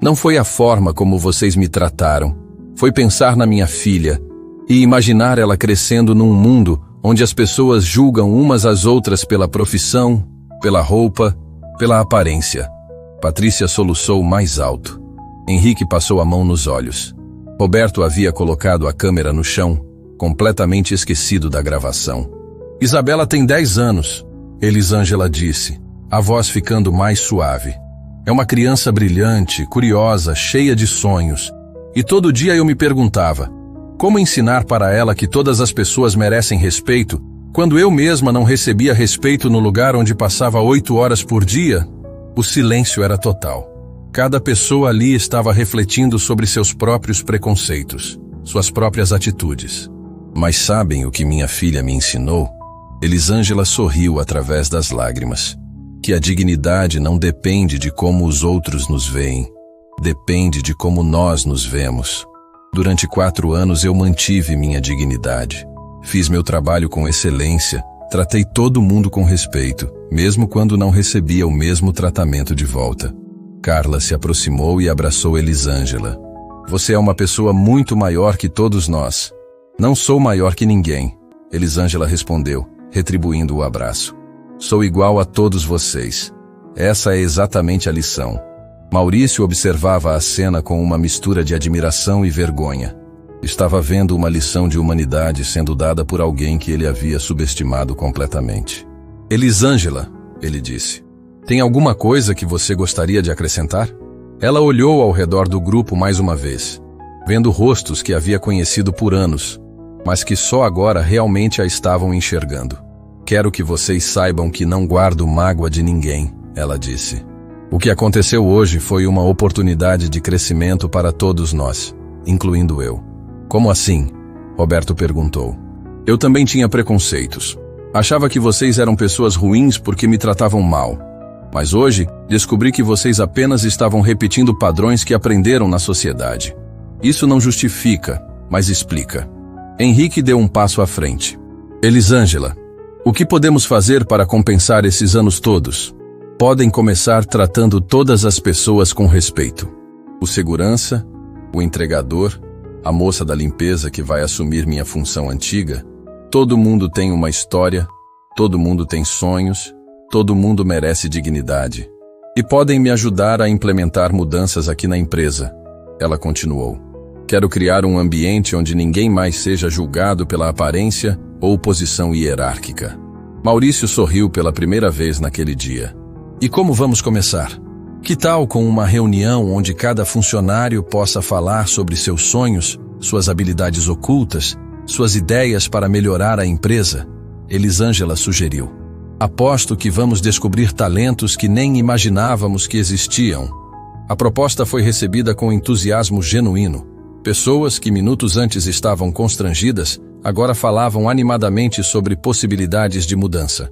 Não foi a forma como vocês me trataram. Foi pensar na minha filha e imaginar ela crescendo num mundo onde as pessoas julgam umas às outras pela profissão, pela roupa, pela aparência. Patrícia soluçou mais alto. Henrique passou a mão nos olhos. Roberto havia colocado a câmera no chão, completamente esquecido da gravação. Isabela tem 10 anos, Elisângela disse, a voz ficando mais suave. É uma criança brilhante, curiosa, cheia de sonhos. E todo dia eu me perguntava, como ensinar para ela que todas as pessoas merecem respeito, quando eu mesma não recebia respeito no lugar onde passava 8 horas por dia? O silêncio era total. Cada pessoa ali estava refletindo sobre seus próprios preconceitos, suas próprias atitudes. Mas sabem o que minha filha me ensinou? Elisângela sorriu através das lágrimas. Que a dignidade não depende de como os outros nos veem. Depende de como nós nos vemos. Durante 4 anos eu mantive minha dignidade. Fiz meu trabalho com excelência. Tratei todo mundo com respeito, mesmo quando não recebia o mesmo tratamento de volta. Carla se aproximou e abraçou Elisângela. Você é uma pessoa muito maior que todos nós. Não sou maior que ninguém, Elisângela respondeu, retribuindo o abraço. Sou igual a todos vocês. Essa é exatamente a lição. Maurício observava a cena com uma mistura de admiração e vergonha. Estava vendo uma lição de humanidade sendo dada por alguém que ele havia subestimado completamente. Elisângela, ele disse. Tem alguma coisa que você gostaria de acrescentar? Ela olhou ao redor do grupo mais uma vez, vendo rostos que havia conhecido por anos, mas que só agora realmente a estavam enxergando. Quero que vocês saibam que não guardo mágoa de ninguém, ela disse. O que aconteceu hoje foi uma oportunidade de crescimento para todos nós, incluindo eu. Como assim? Roberto perguntou. Eu também tinha preconceitos. Achava que vocês eram pessoas ruins porque me tratavam mal. Mas hoje, descobri que vocês apenas estavam repetindo padrões que aprenderam na sociedade. Isso não justifica, mas explica. Henrique deu um passo à frente. Elisângela, o que podemos fazer para compensar esses anos todos? Podem começar tratando todas as pessoas com respeito. O segurança, o entregador, a moça da limpeza que vai assumir minha função antiga. Todo mundo tem uma história, todo mundo tem sonhos. Todo mundo merece dignidade. E podem me ajudar a implementar mudanças aqui na empresa. Ela continuou. Quero criar um ambiente onde ninguém mais seja julgado pela aparência ou posição hierárquica. Maurício sorriu pela primeira vez naquele dia. E como vamos começar? Que tal com uma reunião onde cada funcionário possa falar sobre seus sonhos, suas habilidades ocultas, suas ideias para melhorar a empresa? Elisângela sugeriu. Aposto que vamos descobrir talentos que nem imaginávamos que existiam. A proposta foi recebida com entusiasmo genuíno. Pessoas que minutos antes estavam constrangidas, agora falavam animadamente sobre possibilidades de mudança.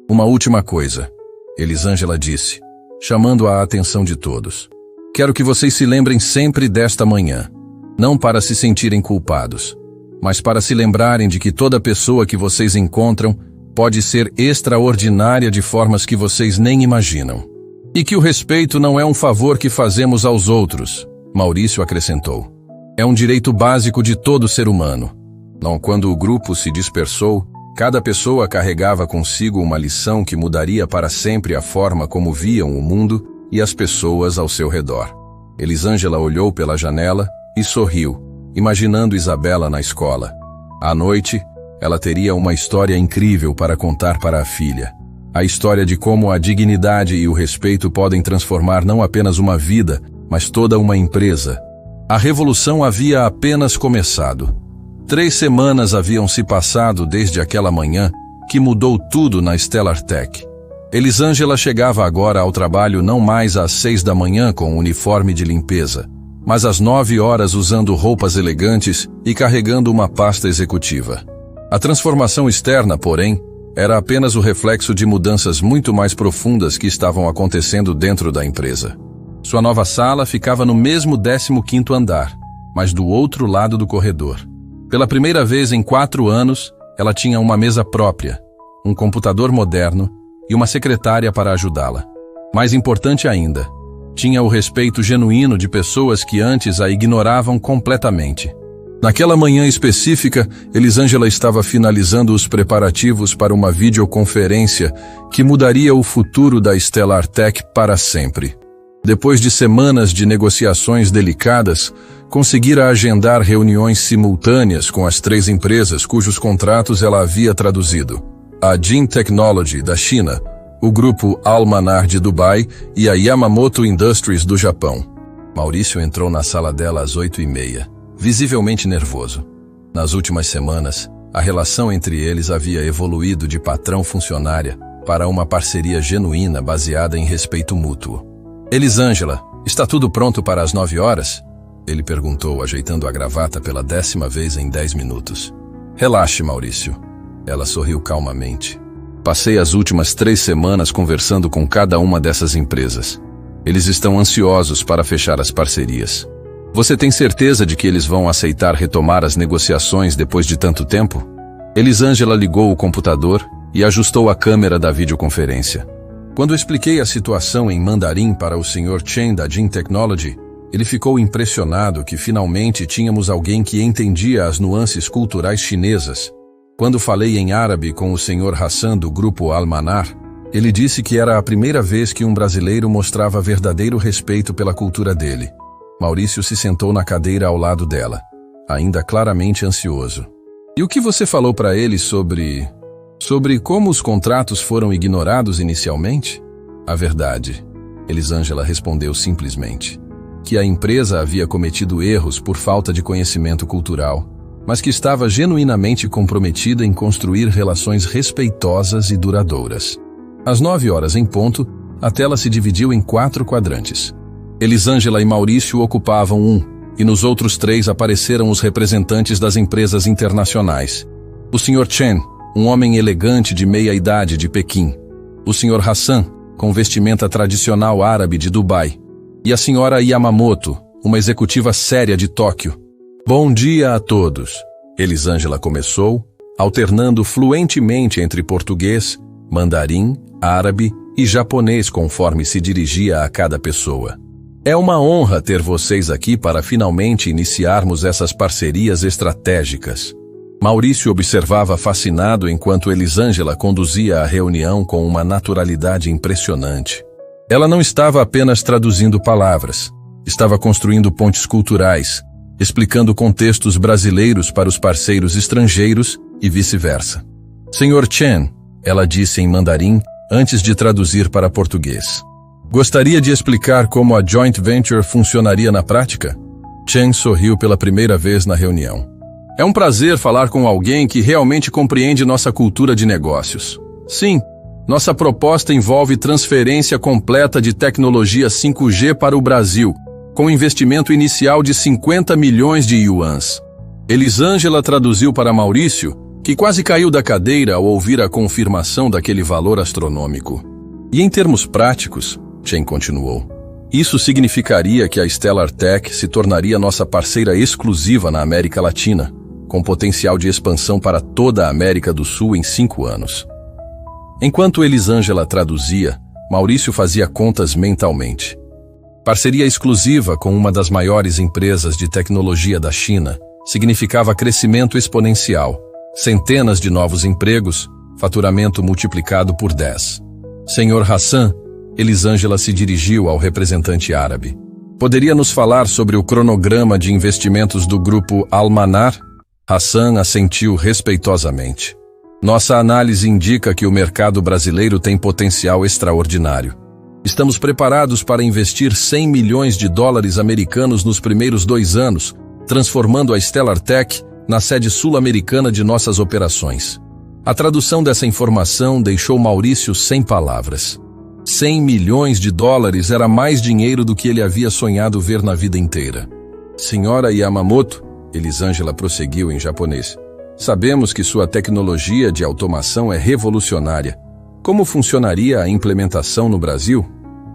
Uma última coisa, Elisângela disse, chamando a atenção de todos. Quero que vocês se lembrem sempre desta manhã, não para se sentirem culpados, mas para se lembrarem de que toda pessoa que vocês encontram pode ser extraordinária de formas que vocês nem imaginam. E que o respeito não é um favor que fazemos aos outros, Maurício acrescentou. É um direito básico de todo ser humano. Quando o grupo se dispersou, cada pessoa carregava consigo uma lição que mudaria para sempre a forma como viam o mundo e as pessoas ao seu redor. Elisângela olhou pela janela e sorriu, imaginando Isabela na escola. À noite, ela teria uma história incrível para contar para a filha. A história de como a dignidade e o respeito podem transformar não apenas uma vida, mas toda uma empresa. A revolução havia apenas começado. 3 semanas haviam se passado desde aquela manhã que mudou tudo na Stellar Tech. Elisângela chegava agora ao trabalho não mais às 6 da manhã com uniforme de limpeza, mas às 9 horas usando roupas elegantes e carregando uma pasta executiva. A transformação externa, porém, era apenas o reflexo de mudanças muito mais profundas que estavam acontecendo dentro da empresa. Sua nova sala ficava no mesmo 15º andar, mas do outro lado do corredor. Pela primeira vez em 4 anos, ela tinha uma mesa própria, um computador moderno e uma secretária para ajudá-la. Mais importante ainda, tinha o respeito genuíno de pessoas que antes a ignoravam completamente. Naquela manhã específica, Elisângela estava finalizando os preparativos para uma videoconferência que mudaria o futuro da Stellar Tech para sempre. Depois de semanas de negociações delicadas, conseguira agendar reuniões simultâneas com as 3 empresas cujos contratos ela havia traduzido: a Jin Technology, da China, o grupo Al-Manar de Dubai e a Yamamoto Industries do Japão. Maurício entrou na sala dela às 8h30, visivelmente nervoso. Nas últimas semanas, a relação entre eles havia evoluído de patrão-funcionária para uma parceria genuína baseada em respeito mútuo. Elisângela, está tudo pronto para as 9 horas? Ele perguntou, ajeitando a gravata pela 10ª vez em 10 minutos. Relaxe, Maurício. Ela sorriu calmamente. Passei as últimas 3 semanas conversando com cada uma dessas empresas. Eles estão ansiosos para fechar as parcerias. Você tem certeza de que eles vão aceitar retomar as negociações depois de tanto tempo? Elisângela ligou o computador e ajustou a câmera da videoconferência. Quando expliquei a situação em mandarim para o Sr. Chen da Jin Technology, ele ficou impressionado que finalmente tínhamos alguém que entendia as nuances culturais chinesas. Quando falei em árabe com o Sr. Hassan do grupo Al-Manar, ele disse que era a primeira vez que um brasileiro mostrava verdadeiro respeito pela cultura dele. Maurício se sentou na cadeira ao lado dela, ainda claramente ansioso. E o que você falou para ele sobre como os contratos foram ignorados inicialmente? A verdade, Elisângela respondeu simplesmente, que a empresa havia cometido erros por falta de conhecimento cultural, mas que estava genuinamente comprometida em construir relações respeitosas e duradouras. Às 9 horas em ponto, a tela se dividiu em 4 quadrantes. Elisângela e Maurício ocupavam um, e nos outros 3 apareceram os representantes das empresas internacionais. O Sr. Chen, um homem elegante de meia-idade de Pequim. O Sr. Hassan, com vestimenta tradicional árabe de Dubai. E a Sra. Yamamoto, uma executiva séria de Tóquio. Bom dia a todos. Elisângela começou, alternando fluentemente entre português, mandarim, árabe e japonês conforme se dirigia a cada pessoa. É uma honra ter vocês aqui para finalmente iniciarmos essas parcerias estratégicas. Maurício observava fascinado enquanto Elisângela conduzia a reunião com uma naturalidade impressionante. Ela não estava apenas traduzindo palavras, estava construindo pontes culturais, explicando contextos brasileiros para os parceiros estrangeiros e vice-versa. Sr. Chen, ela disse em mandarim antes de traduzir para português. Gostaria de explicar como a joint venture funcionaria na prática? Chen sorriu pela primeira vez na reunião. É um prazer falar com alguém que realmente compreende nossa cultura de negócios. Sim, nossa proposta envolve transferência completa de tecnologia 5G para o Brasil, com investimento inicial de 50 milhões de yuans. Elisângela traduziu para Maurício, que quase caiu da cadeira ao ouvir a confirmação daquele valor astronômico. E em termos práticos, Chen continuou, isso significaria que a Stellar Tech se tornaria nossa parceira exclusiva na América Latina, com potencial de expansão para toda a América do Sul em 5 anos. Enquanto Elisângela traduzia, Maurício fazia contas mentalmente. Parceria exclusiva com uma das maiores empresas de tecnologia da China significava crescimento exponencial, centenas de novos empregos, faturamento multiplicado por 10. Senhor Hassan, Elisângela se dirigiu ao representante árabe. Poderia nos falar sobre o cronograma de investimentos do grupo Al-Manar? Hassan assentiu respeitosamente. Nossa análise indica que o mercado brasileiro tem potencial extraordinário. Estamos preparados para investir 100 milhões de dólares americanos nos primeiros 2 anos, transformando a Stellar Tech na sede sul-americana de nossas operações. A tradução dessa informação deixou Maurício sem palavras. 100 milhões de dólares era mais dinheiro do que ele havia sonhado ver na vida inteira. Senhora Yamamoto, Elisângela prosseguiu em japonês, sabemos que sua tecnologia de automação é revolucionária. Como funcionaria a implementação no Brasil?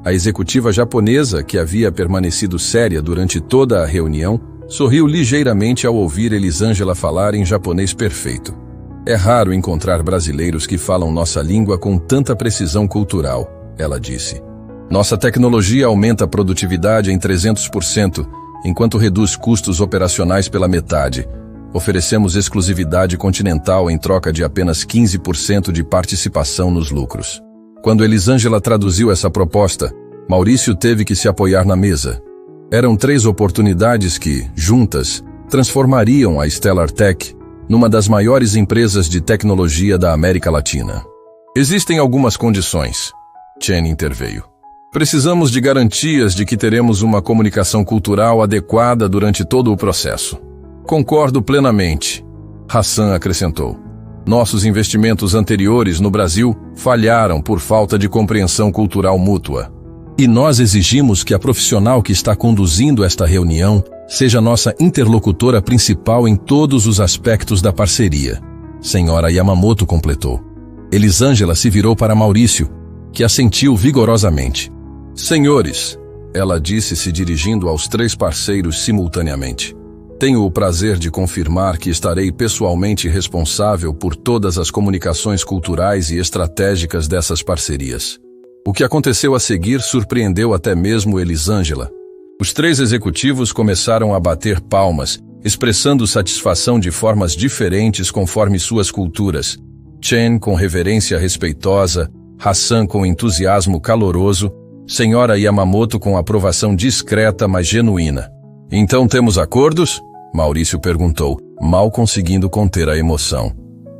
A executiva japonesa, que havia permanecido séria durante toda a reunião, sorriu ligeiramente ao ouvir Elisângela falar em japonês perfeito. É raro encontrar brasileiros que falam nossa língua com tanta precisão cultural, ela disse. Nossa tecnologia aumenta a produtividade em 300%, enquanto reduz custos operacionais pela metade. Oferecemos exclusividade continental em troca de apenas 15% de participação nos lucros. Quando Elisângela traduziu essa proposta, Maurício teve que se apoiar na mesa. Eram 3 oportunidades que, juntas, transformariam a Stellar Tech numa das maiores empresas de tecnologia da América Latina. Existem algumas condições. Chen interveio. Precisamos de garantias de que teremos uma comunicação cultural adequada durante todo o processo. Concordo plenamente, Hassan acrescentou. Nossos investimentos anteriores no Brasil falharam por falta de compreensão cultural mútua. E nós exigimos que a profissional que está conduzindo esta reunião seja nossa interlocutora principal em todos os aspectos da parceria. Senhora Yamamoto completou. Elisângela se virou para Maurício, que assentiu vigorosamente. Senhores, ela disse se dirigindo aos 3 parceiros simultaneamente. Tenho o prazer de confirmar que estarei pessoalmente responsável por todas as comunicações culturais e estratégicas dessas parcerias. O que aconteceu a seguir surpreendeu até mesmo Elisângela. Os 3 executivos começaram a bater palmas, expressando satisfação de formas diferentes conforme suas culturas. Chen com reverência respeitosa, Hassan com entusiasmo caloroso, Senhora Yamamoto com aprovação discreta, mas genuína. Então temos acordos? Maurício perguntou, mal conseguindo conter a emoção.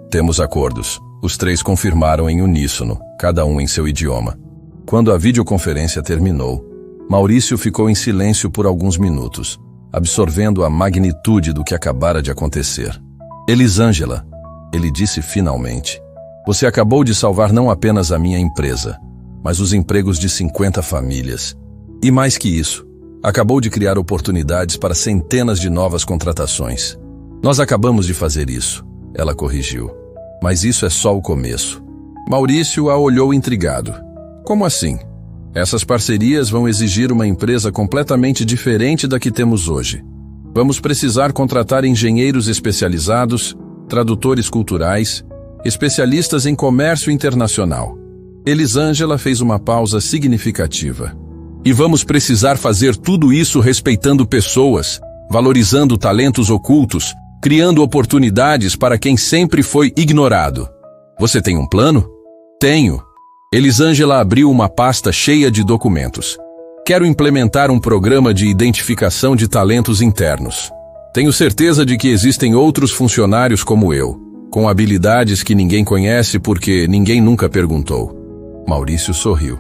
Temos acordos. Os 3 confirmaram em uníssono, cada um em seu idioma. Quando a videoconferência terminou, Maurício ficou em silêncio por alguns minutos, absorvendo a magnitude do que acabara de acontecer. Elisângela, ele disse finalmente, você acabou de salvar não apenas a minha empresa, mas os empregos de 50 famílias. E mais que isso, acabou de criar oportunidades para centenas de novas contratações. Nós acabamos de fazer isso, ela corrigiu. Mas isso é só o começo. Maurício a olhou intrigado. Como assim? Essas parcerias vão exigir uma empresa completamente diferente da que temos hoje. Vamos precisar contratar engenheiros especializados, tradutores culturais, especialistas em comércio internacional. Elisângela fez uma pausa significativa. E vamos precisar fazer tudo isso respeitando pessoas, valorizando talentos ocultos, criando oportunidades para quem sempre foi ignorado. Você tem um plano? Tenho. Elisângela abriu uma pasta cheia de documentos. Quero implementar um programa de identificação de talentos internos. Tenho certeza de que existem outros funcionários como eu, com habilidades que ninguém conhece porque ninguém nunca perguntou. Maurício sorriu.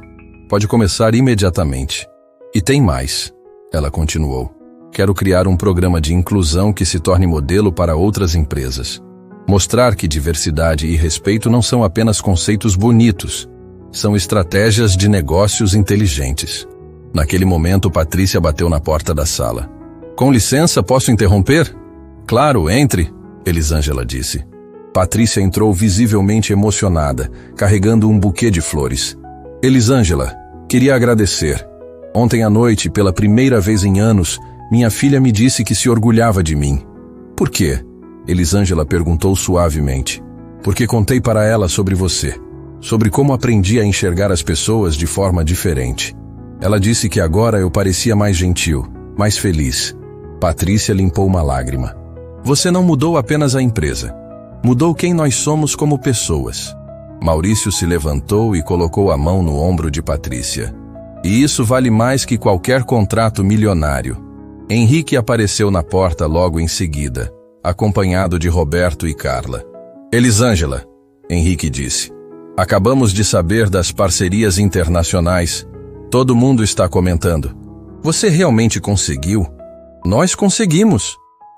Pode começar imediatamente. E tem mais, ela continuou. Quero criar um programa de inclusão que se torne modelo para outras empresas. Mostrar que diversidade e respeito não são apenas conceitos bonitos, são estratégias de negócios inteligentes. Naquele momento, Patrícia bateu na porta da sala. Com licença, posso interromper? Claro, entre, Elisângela disse. Patrícia entrou visivelmente emocionada, carregando um buquê de flores. Elisângela, queria agradecer. Ontem à noite, pela primeira vez em anos, minha filha me disse que se orgulhava de mim. Por quê? Elisângela perguntou suavemente. Porque contei para ela sobre você, sobre como aprendi a enxergar as pessoas de forma diferente. Ela disse que agora eu parecia mais gentil, mais feliz. Patrícia limpou uma lágrima. Você não mudou apenas a empresa. Mudou quem nós somos como pessoas. Maurício se levantou e colocou a mão no ombro de Patrícia. E isso vale mais que qualquer contrato milionário. Henrique apareceu na porta logo em seguida, acompanhado de Roberto e Carla. Elisângela, Henrique disse. Acabamos de saber das parcerias internacionais. Todo mundo está comentando. Você realmente conseguiu? Nós conseguimos,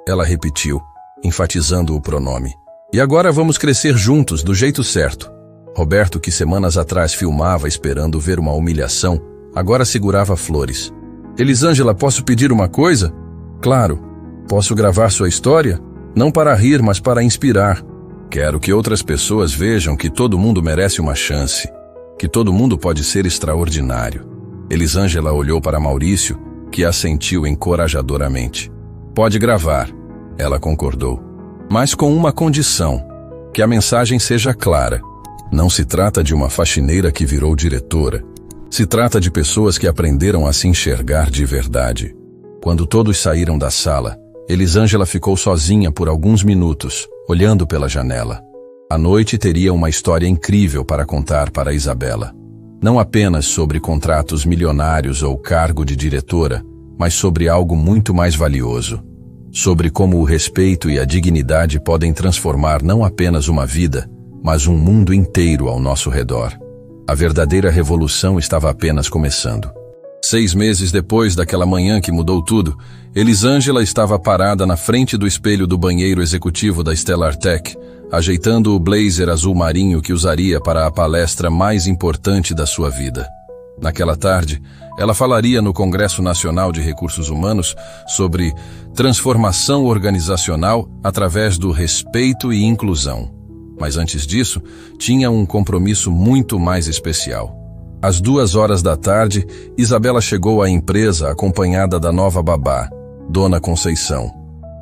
ela repetiu, enfatizando o pronome. E agora vamos crescer juntos, do jeito certo. Roberto, que semanas atrás filmava esperando ver uma humilhação, agora segurava flores. Elisângela, posso pedir uma coisa? Claro. Posso gravar sua história? Não para rir, mas para inspirar. Quero que outras pessoas vejam que todo mundo merece uma chance, que todo mundo pode ser extraordinário. Elisângela olhou para Maurício, que assentiu encorajadoramente. Pode gravar, ela concordou. Mas com uma condição, que a mensagem seja clara. Não se trata de uma faxineira que virou diretora. Se trata de pessoas que aprenderam a se enxergar de verdade. Quando todos saíram da sala, Elisângela ficou sozinha por alguns minutos, olhando pela janela. A noite teria uma história incrível para contar para Isabela. Não apenas sobre contratos milionários ou cargo de diretora, mas sobre algo muito mais valioso. Sobre como o respeito e a dignidade podem transformar não apenas uma vida, mas um mundo inteiro ao nosso redor. A verdadeira revolução estava apenas começando. 6 meses depois daquela manhã que mudou tudo, Elisângela estava parada na frente do espelho do banheiro executivo da Stellar Tech, ajeitando o blazer azul marinho que usaria para a palestra mais importante da sua vida. Naquela tarde, ela falaria no Congresso Nacional de Recursos Humanos sobre transformação organizacional através do respeito e inclusão. Mas antes disso, tinha um compromisso muito mais especial. Às 2h da tarde, Isabela chegou à empresa acompanhada da nova babá, Dona Conceição.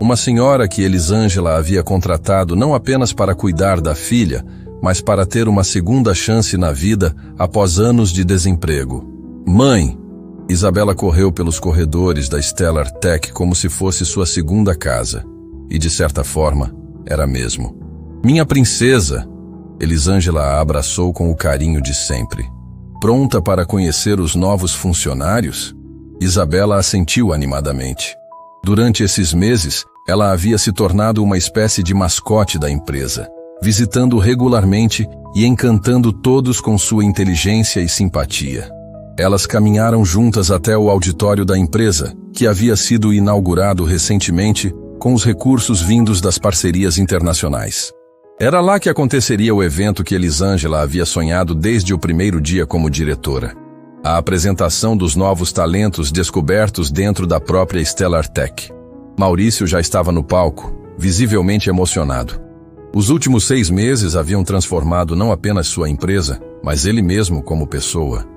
Uma senhora que Elisângela havia contratado não apenas para cuidar da filha, mas para ter uma segunda chance na vida após anos de desemprego. Mãe! Isabela correu pelos corredores da Stellar Tech como se fosse sua segunda casa. E de certa forma, era mesmo. Minha princesa! Elisângela a abraçou com o carinho de sempre. Pronta para conhecer os novos funcionários? Isabela assentiu animadamente. Durante esses meses, ela havia se tornado uma espécie de mascote da empresa, visitando regularmente e encantando todos com sua inteligência e simpatia. Elas caminharam juntas até o auditório da empresa, que havia sido inaugurado recentemente com os recursos vindos das parcerias internacionais. Era lá que aconteceria o evento que Elisângela havia sonhado desde o primeiro dia como diretora. A apresentação dos novos talentos descobertos dentro da própria Stellar Tech. Maurício já estava no palco, visivelmente emocionado. Os últimos 6 meses haviam transformado não apenas sua empresa, mas ele mesmo como pessoa.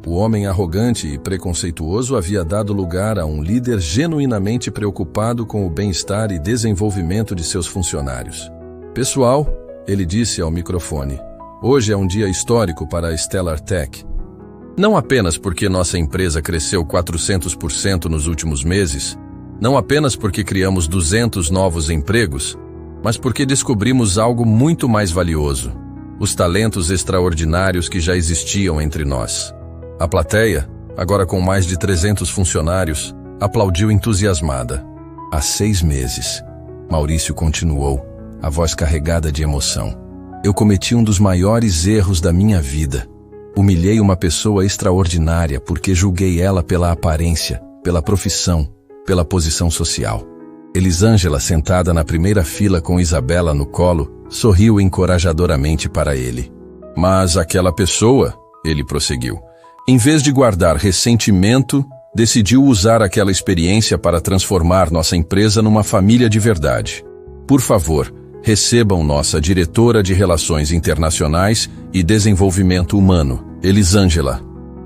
O homem arrogante e preconceituoso havia dado lugar a um líder genuinamente preocupado com o bem-estar e desenvolvimento de seus funcionários. Pessoal, ele disse ao microfone, hoje é um dia histórico para a Stellar Tech. Não apenas porque nossa empresa cresceu 400% nos últimos meses, não apenas porque criamos 200 novos empregos, mas porque descobrimos algo muito mais valioso, os talentos extraordinários que já existiam entre nós. A plateia, agora com mais de 300 funcionários, aplaudiu entusiasmada. Há 6 meses, Maurício continuou, a voz carregada de emoção. Eu cometi um dos maiores erros da minha vida. Humilhei uma pessoa extraordinária porque julguei ela pela aparência, pela profissão, pela posição social. Elisângela, sentada na primeira fila com Isabela no colo, sorriu encorajadoramente para ele. Mas aquela pessoa, ele prosseguiu, em vez de guardar ressentimento, decidiu usar aquela experiência para transformar nossa empresa numa família de verdade. Por favor, recebam nossa diretora de Relações Internacionais e Desenvolvimento Humano, Elisângela.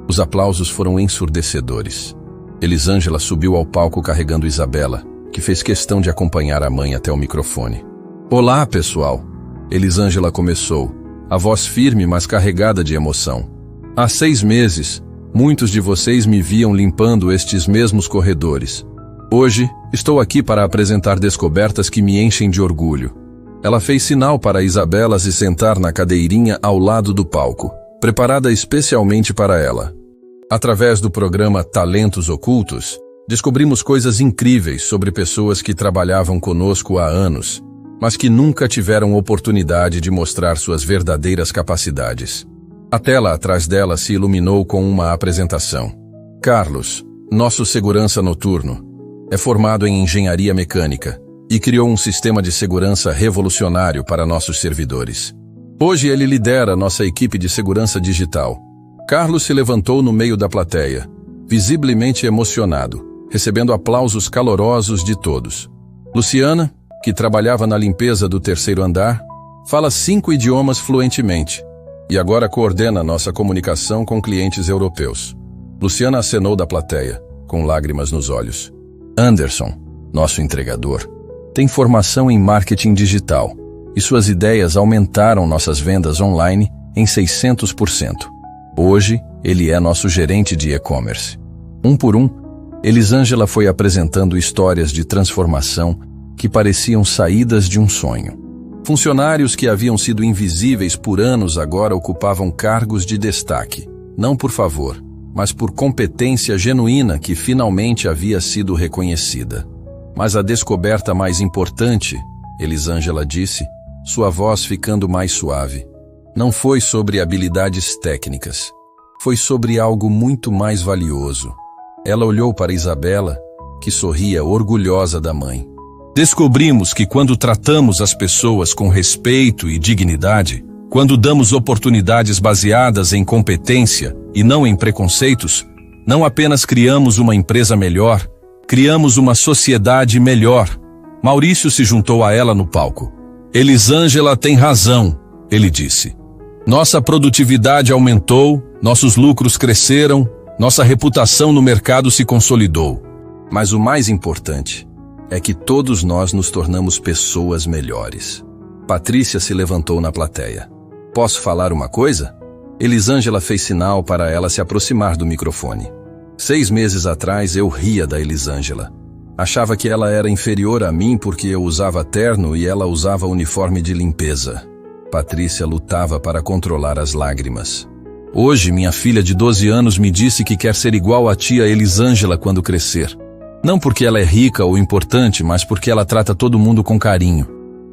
Os aplausos foram ensurdecedores. Elisângela subiu ao palco carregando Isabela, que fez questão de acompanhar a mãe até o microfone. Olá, pessoal! Elisângela começou, a voz firme, mas carregada de emoção. Há 6 meses, muitos de vocês me viam limpando estes mesmos corredores. Hoje, estou aqui para apresentar descobertas que me enchem de orgulho. Ela fez sinal para Isabela se sentar na cadeirinha ao lado do palco, preparada especialmente para ela. Através do programa Talentos Ocultos, descobrimos coisas incríveis sobre pessoas que trabalhavam conosco há anos, mas que nunca tiveram oportunidade de mostrar suas verdadeiras capacidades. A tela atrás dela se iluminou com uma apresentação. Carlos, nosso segurança noturno, é formado em engenharia mecânica, e criou um sistema de segurança revolucionário para nossos servidores. Hoje ele lidera nossa equipe de segurança digital. Carlos se levantou no meio da plateia, visivelmente emocionado, recebendo aplausos calorosos de todos. Luciana, que trabalhava na limpeza do 3º andar, fala 5 idiomas fluentemente e agora coordena nossa comunicação com clientes europeus. Luciana acenou da plateia, com lágrimas nos olhos. Anderson, nosso entregador, tem formação em marketing digital e suas ideias aumentaram nossas vendas online em 600%. Hoje, ele é nosso gerente de e-commerce. Um por um, Elisângela foi apresentando histórias de transformação que pareciam saídas de um sonho. Funcionários que haviam sido invisíveis por anos agora ocupavam cargos de destaque, não por favor, mas por competência genuína que finalmente havia sido reconhecida. Mas a descoberta mais importante, Elisângela disse, sua voz ficando mais suave, não foi sobre habilidades técnicas. Foi sobre algo muito mais valioso. Ela olhou para Isabela, que sorria orgulhosa da mãe. Descobrimos que quando tratamos as pessoas com respeito e dignidade, quando damos oportunidades baseadas em competência e não em preconceitos, não apenas criamos uma empresa melhor, criamos uma sociedade melhor. Maurício se juntou a ela no palco. Elisângela tem razão, ele disse. Nossa produtividade aumentou, nossos lucros cresceram, nossa reputação no mercado se consolidou. Mas o mais importante é que todos nós nos tornamos pessoas melhores. Patrícia se levantou na plateia. Posso falar uma coisa? Elisângela fez sinal para ela se aproximar do microfone. 6 meses atrás eu ria da Elisângela. Achava que ela era inferior a mim porque eu usava terno e ela usava uniforme de limpeza. Patrícia lutava para controlar as lágrimas. Hoje, minha filha de 12 anos me disse que quer ser igual à tia Elisângela quando crescer. Não porque ela é rica ou importante, mas porque ela trata todo mundo com carinho.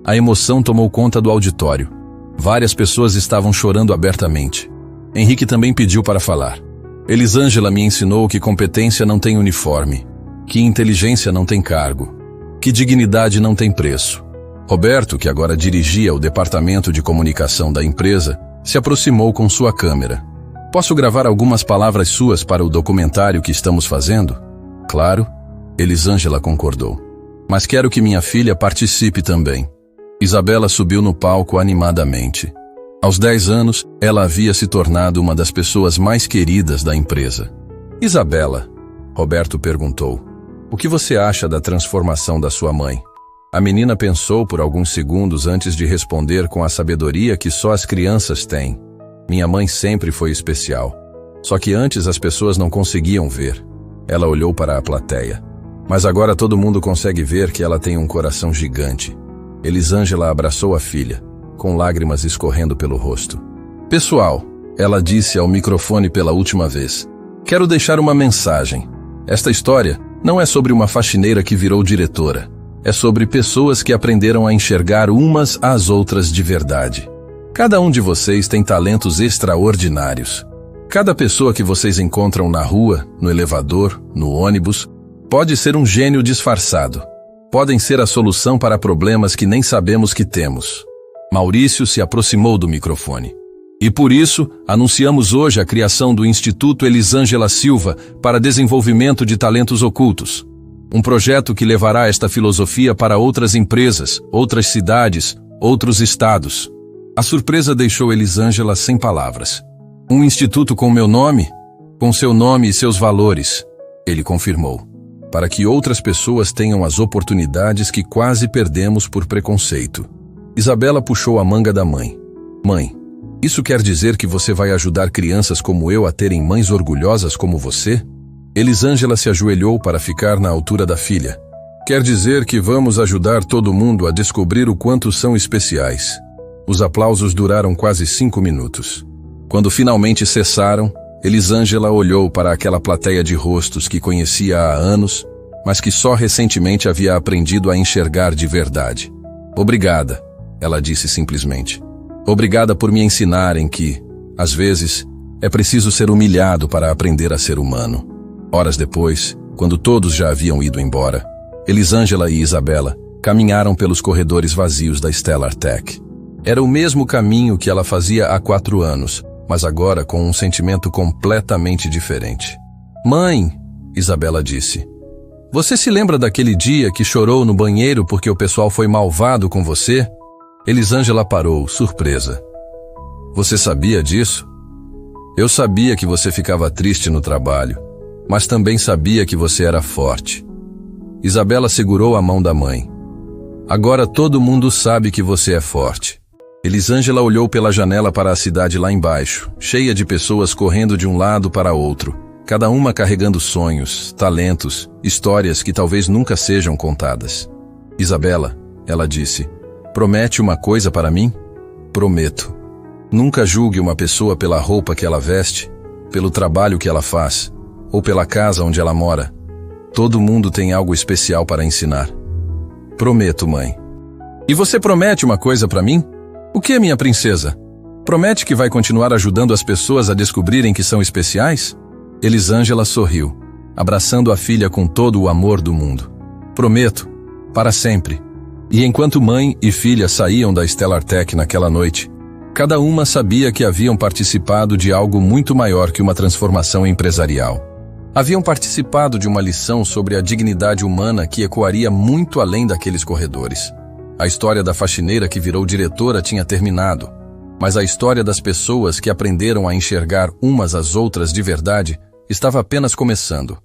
A emoção tomou conta do auditório. Várias pessoas estavam chorando abertamente. Henrique também pediu para falar. Elisângela me ensinou que competência não tem uniforme, que inteligência não tem cargo, que dignidade não tem preço. Roberto, que agora dirigia o departamento de comunicação da empresa, se aproximou com sua câmera. Posso gravar algumas palavras suas para o documentário que estamos fazendo? Claro, Elisângela concordou. Mas quero que minha filha participe também. Isabela subiu no palco animadamente. Aos 10 anos, ela havia se tornado uma das pessoas mais queridas da empresa. Isabela, Roberto perguntou, o que você acha da transformação da sua mãe? A menina pensou por alguns segundos antes de responder com a sabedoria que só as crianças têm. Minha mãe sempre foi especial. Só que antes as pessoas não conseguiam ver. Ela olhou para a plateia. Mas agora todo mundo consegue ver que ela tem um coração gigante. Elisângela abraçou a filha, com lágrimas escorrendo pelo rosto. Pessoal, ela disse ao microfone pela última vez, quero deixar uma mensagem. Esta história não é sobre uma faxineira que virou diretora. É sobre pessoas que aprenderam a enxergar umas às outras de verdade. Cada um de vocês tem talentos extraordinários. Cada pessoa que vocês encontram na rua, no elevador, no ônibus, pode ser um gênio disfarçado. Podem ser a solução para problemas que nem sabemos que temos. Maurício se aproximou do microfone. E por isso, anunciamos hoje a criação do Instituto Elisângela Silva para Desenvolvimento de Talentos Ocultos. Um projeto que levará esta filosofia para outras empresas, outras cidades, outros estados. A surpresa deixou Elisângela sem palavras. Um instituto com meu nome? Com seu nome e seus valores, ele confirmou. Para que outras pessoas tenham as oportunidades que quase perdemos por preconceito. Isabela puxou a manga da mãe. Mãe, isso quer dizer que você vai ajudar crianças como eu a terem mães orgulhosas como você? Elisângela se ajoelhou para ficar na altura da filha. Quer dizer que vamos ajudar todo mundo a descobrir o quanto são especiais. Os aplausos duraram quase 5 minutos. Quando finalmente cessaram, Elisângela olhou para aquela plateia de rostos que conhecia há anos, mas que só recentemente havia aprendido a enxergar de verdade. Obrigada, ela disse simplesmente. Obrigada por me ensinarem que, às vezes, é preciso ser humilhado para aprender a ser humano. Horas depois, quando todos já haviam ido embora, Elisângela e Isabela Caminharam pelos corredores vazios da Stellar Tech. Era o mesmo caminho que ela fazia há 4 anos, mas agora com um sentimento completamente diferente. Mãe, Isabela disse, você se lembra daquele dia que chorou no banheiro porque o pessoal foi malvado com você? Elisângela parou, surpresa. Você sabia disso? Eu sabia que você ficava triste no trabalho, mas também sabia que você era forte. Isabela segurou a mão da mãe. Agora todo mundo sabe que você é forte. Elisângela olhou pela janela para a cidade lá embaixo, cheia de pessoas correndo de um lado para outro, cada uma carregando sonhos, talentos, histórias que talvez nunca sejam contadas. Isabela, ela disse, promete uma coisa para mim? Prometo. Nunca julgue uma pessoa pela roupa que ela veste, pelo trabalho que ela faz, ou pela casa onde ela mora. Todo mundo tem algo especial para ensinar. Prometo, mãe. E você promete uma coisa para mim? O que, minha princesa? Promete que vai continuar ajudando as pessoas a descobrirem que são especiais? Elisângela sorriu, abraçando a filha com todo o amor do mundo. Prometo, para sempre. E enquanto mãe e filha saíam da Stellar Tech naquela noite, cada uma sabia que haviam participado de algo muito maior que uma transformação empresarial. Haviam participado de uma lição sobre a dignidade humana que ecoaria muito além daqueles corredores. A história da faxineira que virou diretora tinha terminado, mas a história das pessoas que aprenderam a enxergar umas às outras de verdade estava apenas começando.